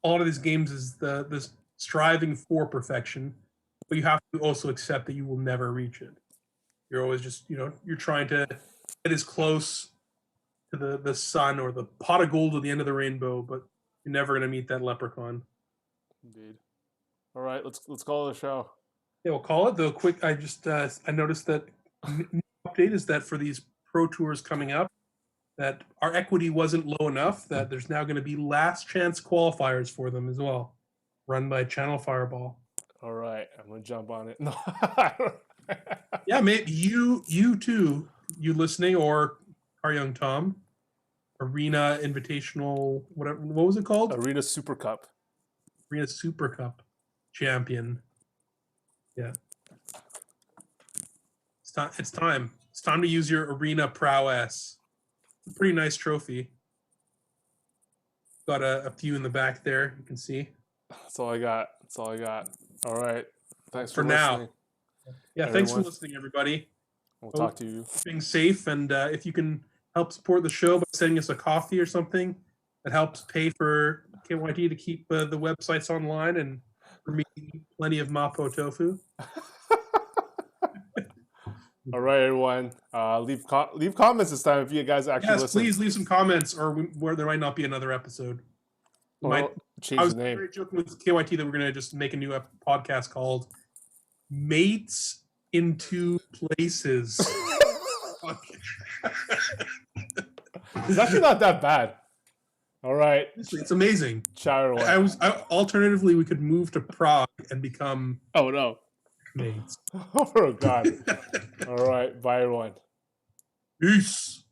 a lot of these games is this striving for perfection, but you have to also accept that you will never reach it. You're always just you're trying to get as close to the sun or the pot of gold at the end of the rainbow, but you're never going to meet that leprechaun. Indeed. All right, let's call it a show. Yeah, we'll call it though. Quick, I noticed that new update is that for these pro tours coming up, that our equity wasn't low enough. That there's now going to be last chance qualifiers for them as well, run by Channel Fireball. All right, I'm gonna jump on it. No. Yeah, maybe you too, you listening, or our young Tom, Arena Invitational, whatever. What was it called? Arena Super Cup. Arena Super Cup champion. Yeah, it's time. It's time. It's time to use your arena prowess. It's a pretty nice trophy. Got a few in the back there. You can see. That's all I got. That's all I got. All right. Thanks For for now. listening, Yeah, thanks for everyone. listening, everybody. We'll Hope talk to you. being safe, and if you can help support the show by sending us a coffee or something, that helps pay for KYT to keep the websites online, and for me to eat plenty of mapo tofu. All right, everyone. Leave comments this time if you guys actually Yes, listen. please leave some comments, or where there might not be another episode. We might. Or I change was the name. very joking with KYT that we're going to just make a new podcast called "Mates into Places." It's actually not that bad. All right. It's amazing. Ciao, everyone. Alternatively, we could move to Prague and become Oh no. mates. Oh God. All right. Bye, everyone. Peace.